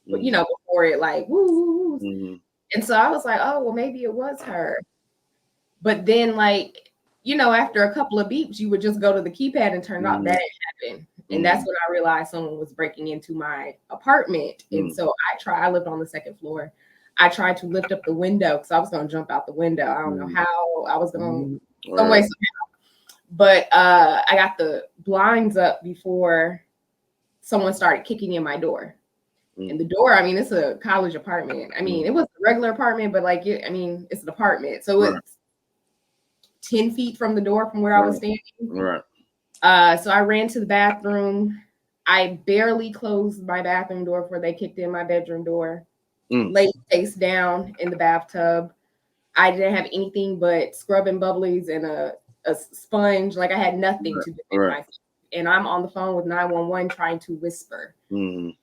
But, before it like, woo. And so I was like, oh, well, maybe it was her. But then, after a couple of beeps, you would just go to the keypad and turn it off. That didn't happen. And that's when I realized someone was breaking into my apartment. And so I lived on the second floor. I tried to lift up the window because I was going to jump out the window. I don't know how I was going to, some way, somehow. But I got the blinds up before someone started kicking in my door. And the door, it's a college apartment. It was a regular apartment, but it's an apartment. So it's 10 feet from the door from where I was standing. So I ran to the bathroom. I barely closed my bathroom door before they kicked in my bedroom door. laid face down in the bathtub. I didn't have anything but scrubbing bubblies and a sponge. Like I had nothing to defend myself. And I'm on the phone with 911 trying to whisper. And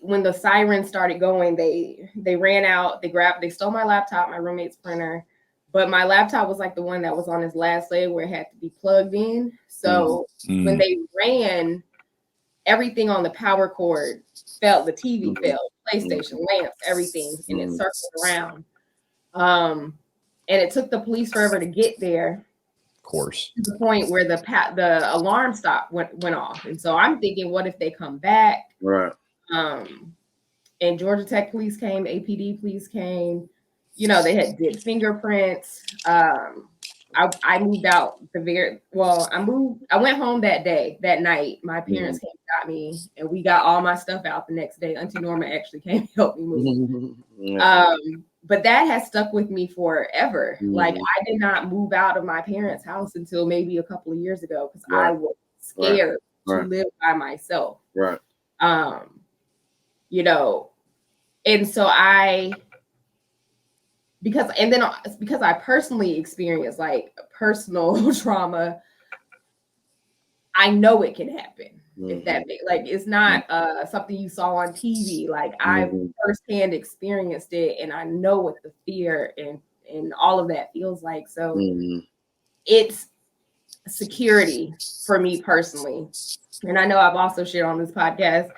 when the sirens started going, they ran out, they stole my laptop, my roommate's printer, but my laptop was like the one that was on his last leg where it had to be plugged in. So when they ran, everything on the power cord fell, the TV fell, PlayStation, lamps, everything, and it circled around. And it took the police forever to get there. Of course. To the point where the alarm went off. And so I'm thinking, what if they come back? Right. And Georgia Tech police came, APD police came, they did fingerprints. I moved out I went home that night. My parents came and got me, and we got all my stuff out the next day. Auntie Norma actually came and helped me move. But that has stuck with me forever. Like I did not move out of my parents' house until maybe a couple of years ago because I was scared to live by myself. Right. And so because I personally experienced like personal trauma, I know it can happen. If that like it's not something you saw on TV. Like I firsthand experienced it, and I know what the fear and all of that feels like. So it's security for me personally. And I know I've also shared on this podcast,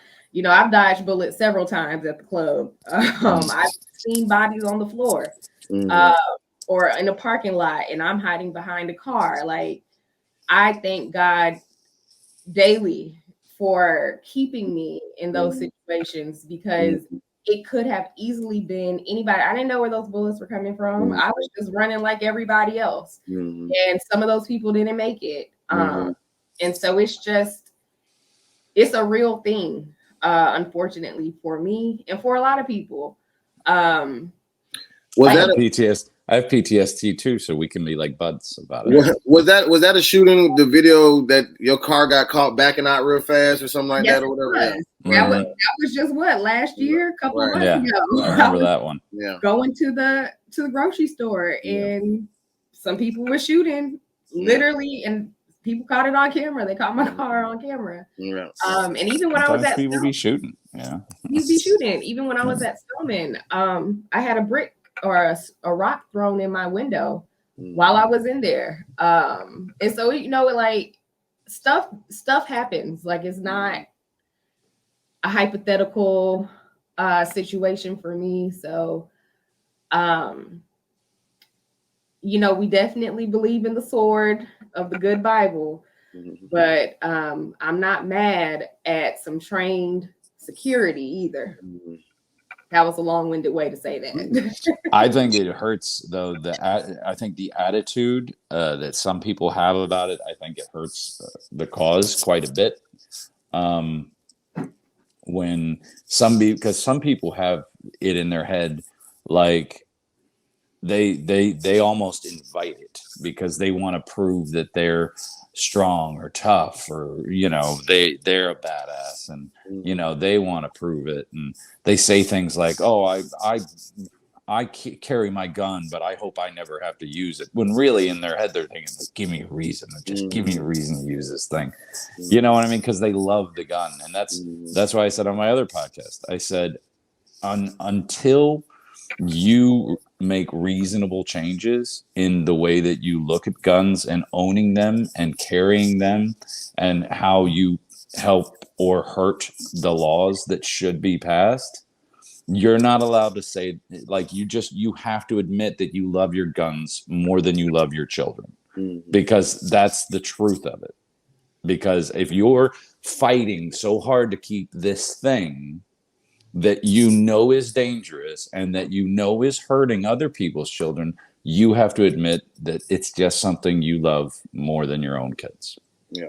I've dodged bullets several times at the club. I've seen bodies on the floor or in a parking lot, and I'm hiding behind a car. Like I thank God daily for keeping me in those situations, because it could have easily been anybody. I didn't know where those bullets were coming from. I was just running like everybody else. And some of those people didn't make it. And so it's a real thing, unfortunately, for me and for a lot of people. I have PTSD too, so we can be like buds about it. Was that a shooting? The video that your car got caught backing out real fast or something like that, or whatever. That was just last year, a couple months ago. I remember that one. Yeah, going to the grocery store, and some people were shooting literally, and people caught it on camera. They caught my car on camera. Yeah. And even when I was at people be shooting, you'd be shooting. Even when I was at Spelman, I had a brick or a rock thrown in my window while I was in there. And so, like stuff happens. Like it's not a hypothetical situation for me. So, we definitely believe in the sword of the good Bible, but I'm not mad at some trained security either. That was a long-winded way to say that. I think it hurts, though. I think the attitude that some people have about it, I think it hurts the cause quite a bit. Because some people have it in their head, like they almost invite it because they want to prove that they're strong or tough, or they're a badass, and they want to prove it, and they say things like, oh, I carry my gun, but I hope I never have to use it, when really in their head they're thinking, like, give me a reason, just give me a reason to use this thing. You know what I mean? Because they love the gun. And that's why I said on my other podcast, I said until you make reasonable changes in the way that you look at guns and owning them and carrying them, and how you help or hurt the laws that should be passed, you're not allowed to say, like, you have to admit that you love your guns more than you love your children, because that's the truth of it. Because if you're fighting so hard to keep this thing that is dangerous and that is hurting other people's children, you have to admit that it's just something you love more than your own kids. Yeah.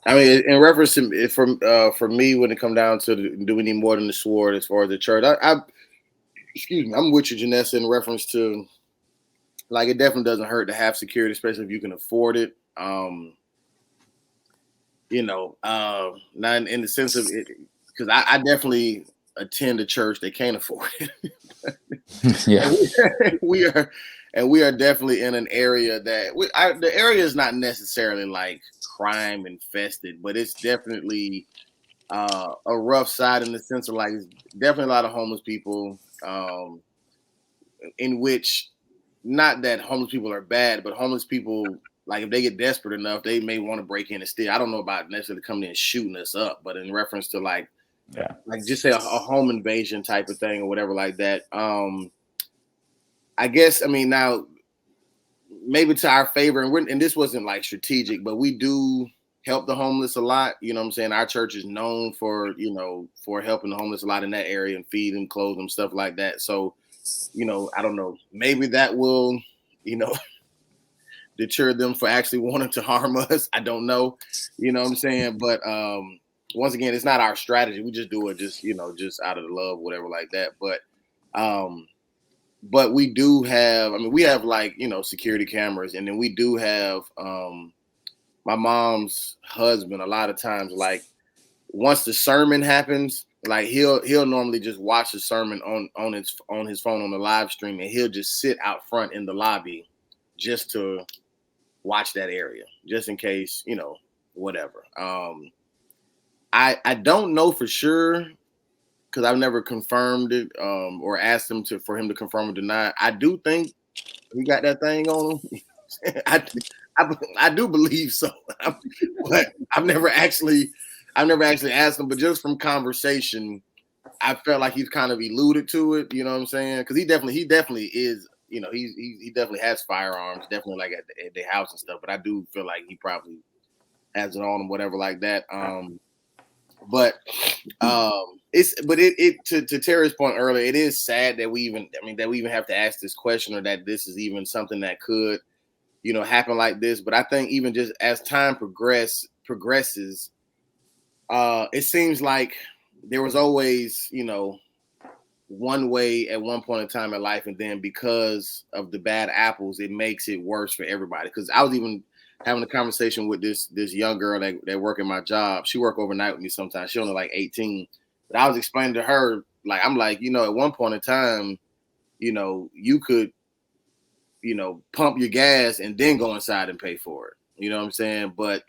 I mean, in reference to for me, when it comes down to do we need more than the sword as far as the church, I'm with you, Janessa, in reference to, like, it definitely doesn't hurt to have security, especially if you can afford it. Not in the sense of it, because I definitely attend a church that can't afford it. Yeah. we are definitely in an area that the area is not necessarily like crime infested, but it's definitely a rough side in the sense of like definitely a lot of homeless people, in which not that homeless people are bad, but homeless people, like if they get desperate enough, they may want to break in and steal. I don't know about necessarily coming in and shooting us up, but in reference to like just say a home invasion type of thing or whatever like that. I guess, I mean, now maybe to our favor, and this wasn't like strategic, but we do help the homeless a lot. You know what I'm saying? Our church is known for, for helping the homeless a lot in that area and feed them, clothe them, stuff like that. So, I don't know, maybe that will, deter them for actually wanting to harm us. I don't know. You know what I'm saying? But once again, it's not our strategy. We just do it just out of the love, whatever like that. But we do have, we have like, security cameras, and then we do have my mom's husband a lot of times, like once the sermon happens, like he'll normally just watch the sermon on his phone on the live stream, and he'll just sit out front in the lobby just to watch that area, just in case, whatever. I don't know for sure because I've never confirmed it or asked him for him to confirm or deny. I do think he got that thing on him. I do believe so, but I've never actually asked him. But just from conversation, I felt like he's kind of alluded to it. You know what I'm saying? Because he definitely is. He definitely has firearms, definitely like at the house and stuff. But I do feel like he probably has it on him, whatever like that. To Terry's point earlier, it is sad that we even have to ask this question, or that this is even something that could, happen like this. But I think even just as time progresses, it seems like there was always, one way at one point in time in life, and then because of the bad apples, it makes it worse for everybody. Because I was even having a conversation with this young girl that work in my job. She work overnight with me sometimes. She only like 18. But I was explaining to her, like, I'm like, at one point in time, you could, pump your gas and then go inside and pay for it. You know what I'm saying? But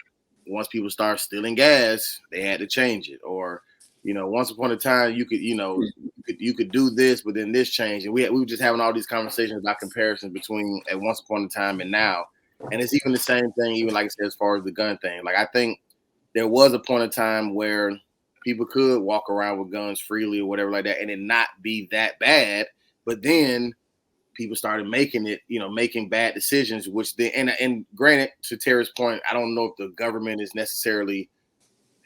once people start stealing gas, they had to change it. Or, once upon a time you could, you could do this, but then this changed. And we were just having all these conversations about comparisons between at once upon a time and now. And it's even the same thing, even like I said, as far as the gun thing. Like, I think there was a point in time where people could walk around with guns freely or whatever like that, and it not be that bad. But then people started making bad decisions, which and granted, to Terry's point, I don't know if the government is necessarily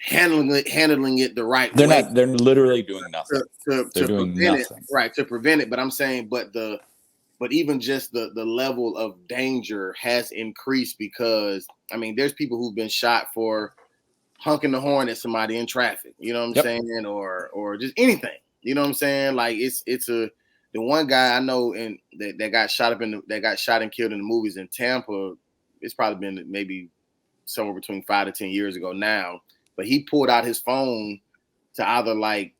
handling it the right way. They're literally doing nothing. They're doing prevent nothing. it, right, to prevent it. But I'm saying, but even just the level of danger has increased because, there's people who've been shot for honking the horn at somebody in traffic, you know what I'm saying? Or just anything, you know what I'm saying? Like the one guy I know that got shot and killed in the movies in Tampa. It's probably been maybe somewhere between 5 to 10 years ago now, but he pulled out his phone to either like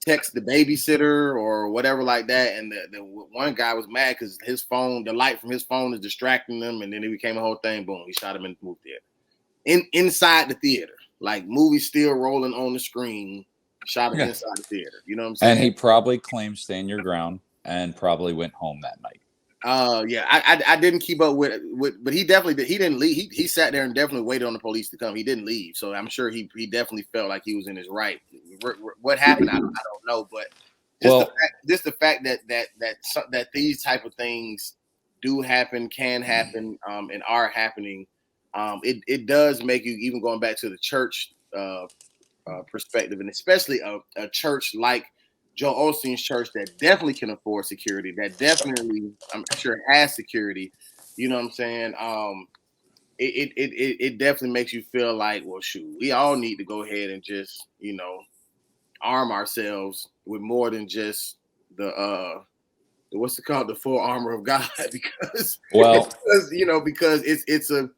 text the babysitter or whatever like that, and the one guy was mad because the light from his phone is distracting them, and then it became a whole thing. Boom, he shot him in the movie theater, inside the theater, like movie still rolling on the screen, shot him inside the theater. You know what I'm saying? And he probably claimed stand your ground and probably went home that night. Yeah, I didn't keep up with, but he definitely did. He didn't leave. He sat there and definitely waited on the police to come. He didn't leave, so I'm sure he definitely felt like he was in his right. What happened, I don't know, but just the fact that these type of things do happen, can happen, and are happening, it does make you, even going back to the church perspective, and especially a church like Joel Osteen's church that definitely can afford security, that definitely, I'm sure, has security. You know what I'm saying? It definitely makes you feel like, well, shoot, we all need to go ahead and just, arm ourselves with more than just the what's it called, the full armor of God, because Well, because it's a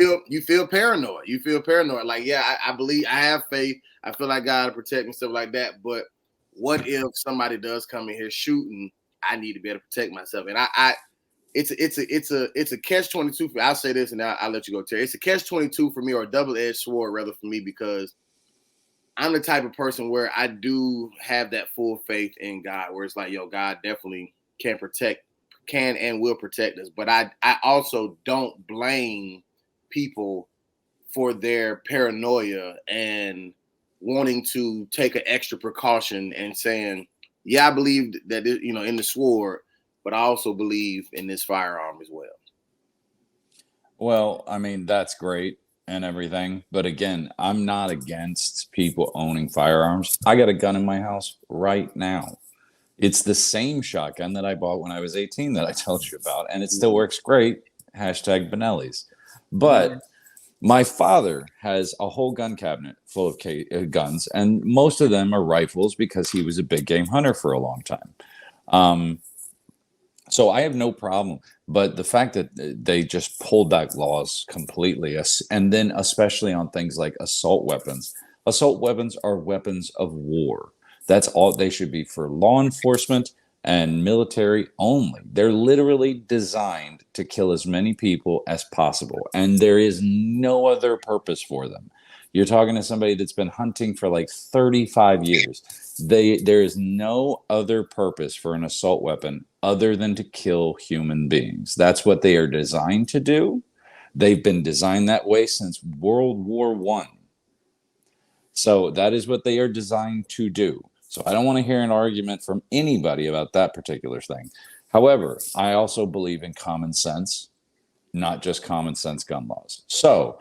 you feel paranoid. You feel paranoid. Like, yeah, I believe, I have faith. I feel like God to protect me, stuff like that. But what if somebody does come in here shooting? I need to be able to protect myself. And it's a catch-22 for. I'll say this, and I'll let you go, Terry. It's a catch-22 for me, or a double-edged sword rather for me, because I'm the type of person where I do have that full faith in God, where it's like, yo, God definitely can and will protect us. But I also don't blame people for their paranoia and wanting to take an extra precaution and saying, yeah, I believe that, in the sword, but I also believe in this firearm as well. Well, I mean, that's great and everything. But again, I'm not against people owning firearms. I got a gun in my house right now. It's the same shotgun that I bought when I was 18 that I told you about, and it still works great. Hashtag Benelli's. But my father has a whole gun cabinet full of guns, and most of them are rifles because he was a big game hunter for a long time. So I have no problem. But the fact that they just pulled back laws completely, and then especially on things like assault weapons are weapons of war. That's all they should be, for law enforcement and military only. They're literally designed to kill as many people as possible, and there is no other purpose for them. You're talking to somebody that's been hunting for like 35 years. There is no other purpose for an assault weapon other than to kill human beings. That's what they are designed to do. They've been designed that way since World War I. So that is what they are designed to do. So I don't want to hear an argument from anybody about that particular thing. However, I also believe in common sense, not just common sense gun laws. So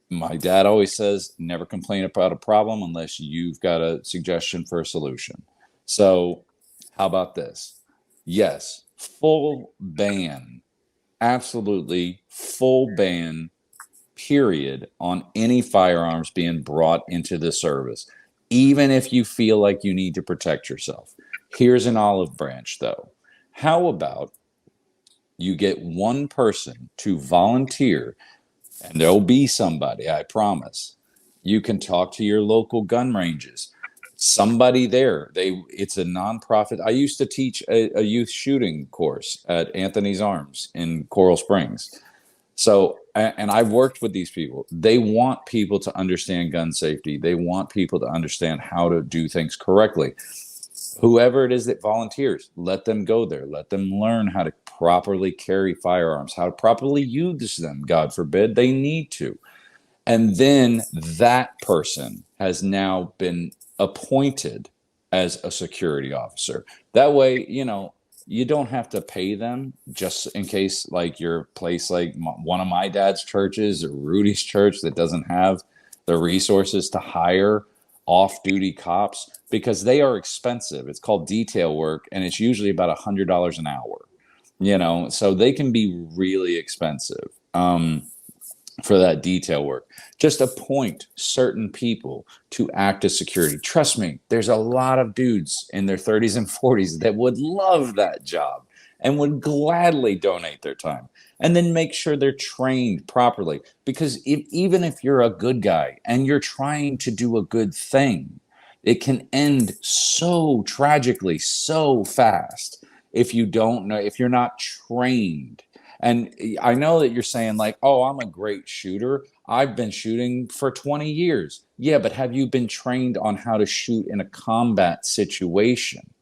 my dad always says, never complain about a problem unless you've got a suggestion for a solution. So how about this? Yes, full ban, absolutely full ban, period, on any firearms being brought into the service, even if you feel like you need to protect yourself. Here's an olive branch, though. How about you get one person to volunteer, and there'll be somebody, I promise. You can talk to your local gun ranges. Somebody there. It's a nonprofit. I used to teach a youth shooting course at Anthony's Arms in Coral Springs. So, and I've worked with these people. They want people to understand gun safety. They want people to understand how to do things correctly. Whoever it is that volunteers, let them go there. Let them learn how to properly carry firearms, how to properly use them. God forbid they need to. And then that person has now been appointed as a security officer. That way, you don't have to pay them, just in case, like your place, like one of my dad's churches or Rudy's church, that doesn't have the resources to hire off-duty cops, because they are expensive. It's called detail work, and it's usually about $100 an hour. So they can be really expensive for that detail work. Just appoint certain people to act as security. Trust me, there's a lot of dudes in their 30s and 40s that would love that job and would gladly donate their time. And then make sure they're trained properly. Because even if you're a good guy and you're trying to do a good thing, it can end so tragically, so fast, if you don't know, if you're not trained. And I know that you're saying like, oh, I'm a great shooter. I've been shooting for 20 years. Yeah, but have you been trained on how to shoot in a combat situation,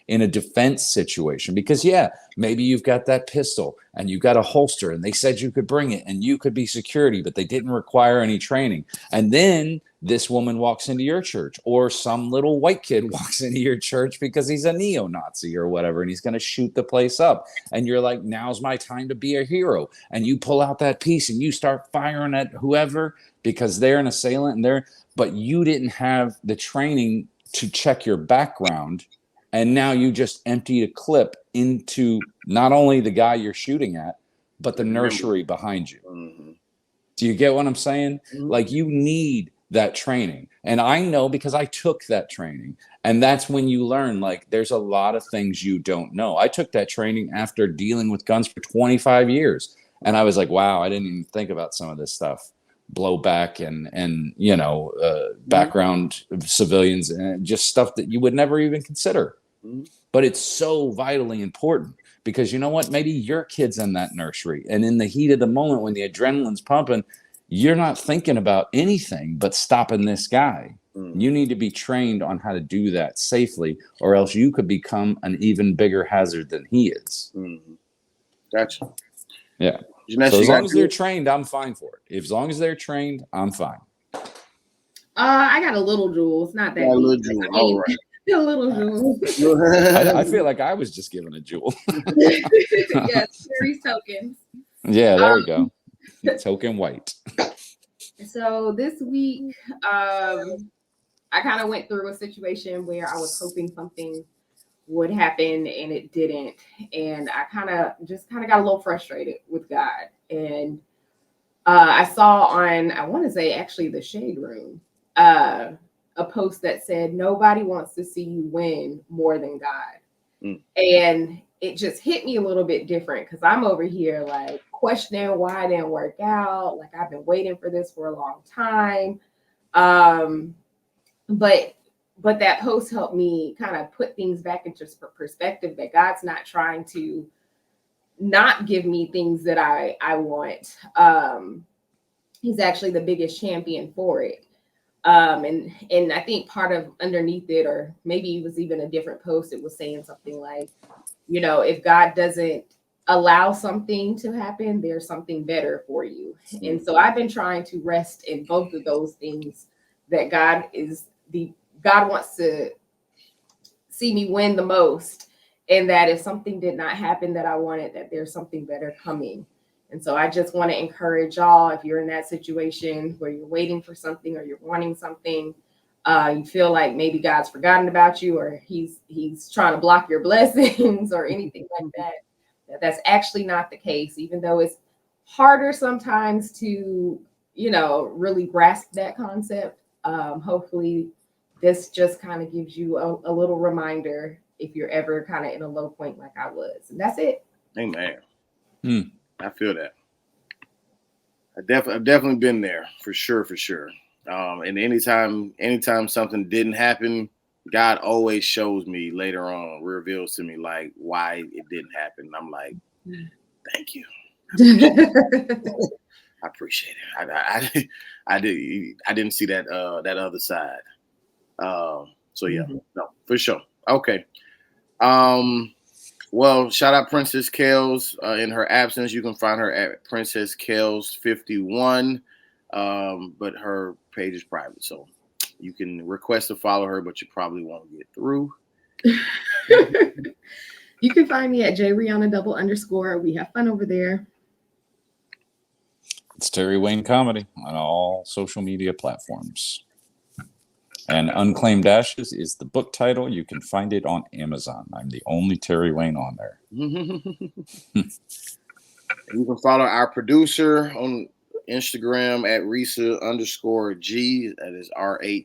in a defense situation? Because yeah, maybe you've got that pistol and you've got a holster and they said you could bring it and you could be security, but they didn't require any training. And then this woman walks into your church, or some little white kid walks into your church because he's a neo-Nazi or whatever, and he's going to shoot the place up. And you're like, now's my time to be a hero. And you pull out that piece and you start firing at whoever because they're an assailant, but you didn't have the training to check your background. And now you just emptied a clip into not only the guy you're shooting at, but the nursery behind you. Mm-hmm. Do you get what I'm saying? Mm-hmm. Like, you need that training. And I know, because I took that training. And that's when you learn, like, there's a lot of things you don't know. I took that training after dealing with guns for 25 years. And I was like, wow, I didn't even think about some of this stuff. Blowback and background of civilians and just stuff that you would never even consider. But it's so vitally important because you know what? Maybe your kid's in that nursery and in the heat of the moment when the adrenaline's pumping, you're not thinking about anything but stopping this guy. You need to be trained on how to do that safely, or else you could become an even bigger hazard than he is. Gotcha. Yeah. Janessa, So as long as they're trained, I'm fine for it. As long as they're trained, I'm fine. I got a little jewel. It's not that big. Little jewel. All right. A little jewel. I feel like I was just given a jewel. Yes, series tokens. Yeah, there we go. Token white. So this week, I kind of went through a situation where I was hoping something would happen and it didn't. And I kind of got a little frustrated with God. And I saw on, I want to say actually the Shade Room, a post that said, nobody wants to see you win more than God. And it just hit me a little bit different because I'm over here like questioning why it didn't work out. Like I've been waiting for this for a long time. But that post helped me kind of put things back into perspective that God's not trying to not give me things that I want. He's actually the biggest champion for it. And I think part of underneath it, or maybe it was even a different post, it was saying something like, you know, if God doesn't allow something to happen, there's something better for you. And so I've been trying to rest in both of those things, that God wants to see me win the most. And that if something did not happen that I wanted, that there's something better coming. And so I just want to encourage y'all, if you're in that situation where you're waiting for something or you're wanting something, you feel like maybe God's forgotten about you, or he's trying to block your blessings or anything like that, that's actually not the case, even though it's harder sometimes to, you know, really grasp that concept. Hopefully this just kind of gives you a little reminder if you're ever kind of in a low point like I was. And that's it. Amen. I feel that. I've definitely been there for sure. And anytime something didn't happen, God always shows me later on, reveals to me like why it didn't happen. I'm like, thank you. I appreciate it. I didn't see that other side. So yeah, no, for sure. Okay. Well, shout out Princess Kells in her absence. You can find her at Princess Kells 51, but her page is private, so you can request to follow her, but you probably won't get through. You can find me at JRihanna_. We have fun over there. It's Terry Wayne Comedy on all social media platforms. And Unclaimed Ashes is the book title. You can find it on Amazon. I'm the only Terry Wayne on there. You can follow our producer on Instagram at Risa_G. That is RHESA_G.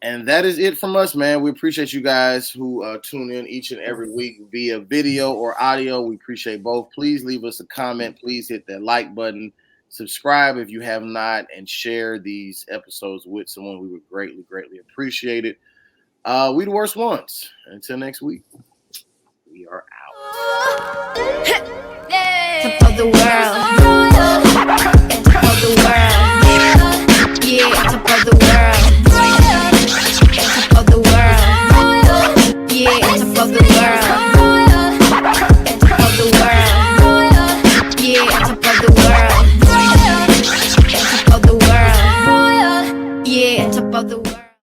And that is it from us, man. We appreciate you guys who tune in each and every week via video or audio. We appreciate both. Please leave us a comment. Please hit that like button. Subscribe if you have not, and share these episodes with someone. We would greatly, greatly appreciate it. We the worst ones. Until next week, we are out. Top of the world. Top of the world. Yeah, top of the world.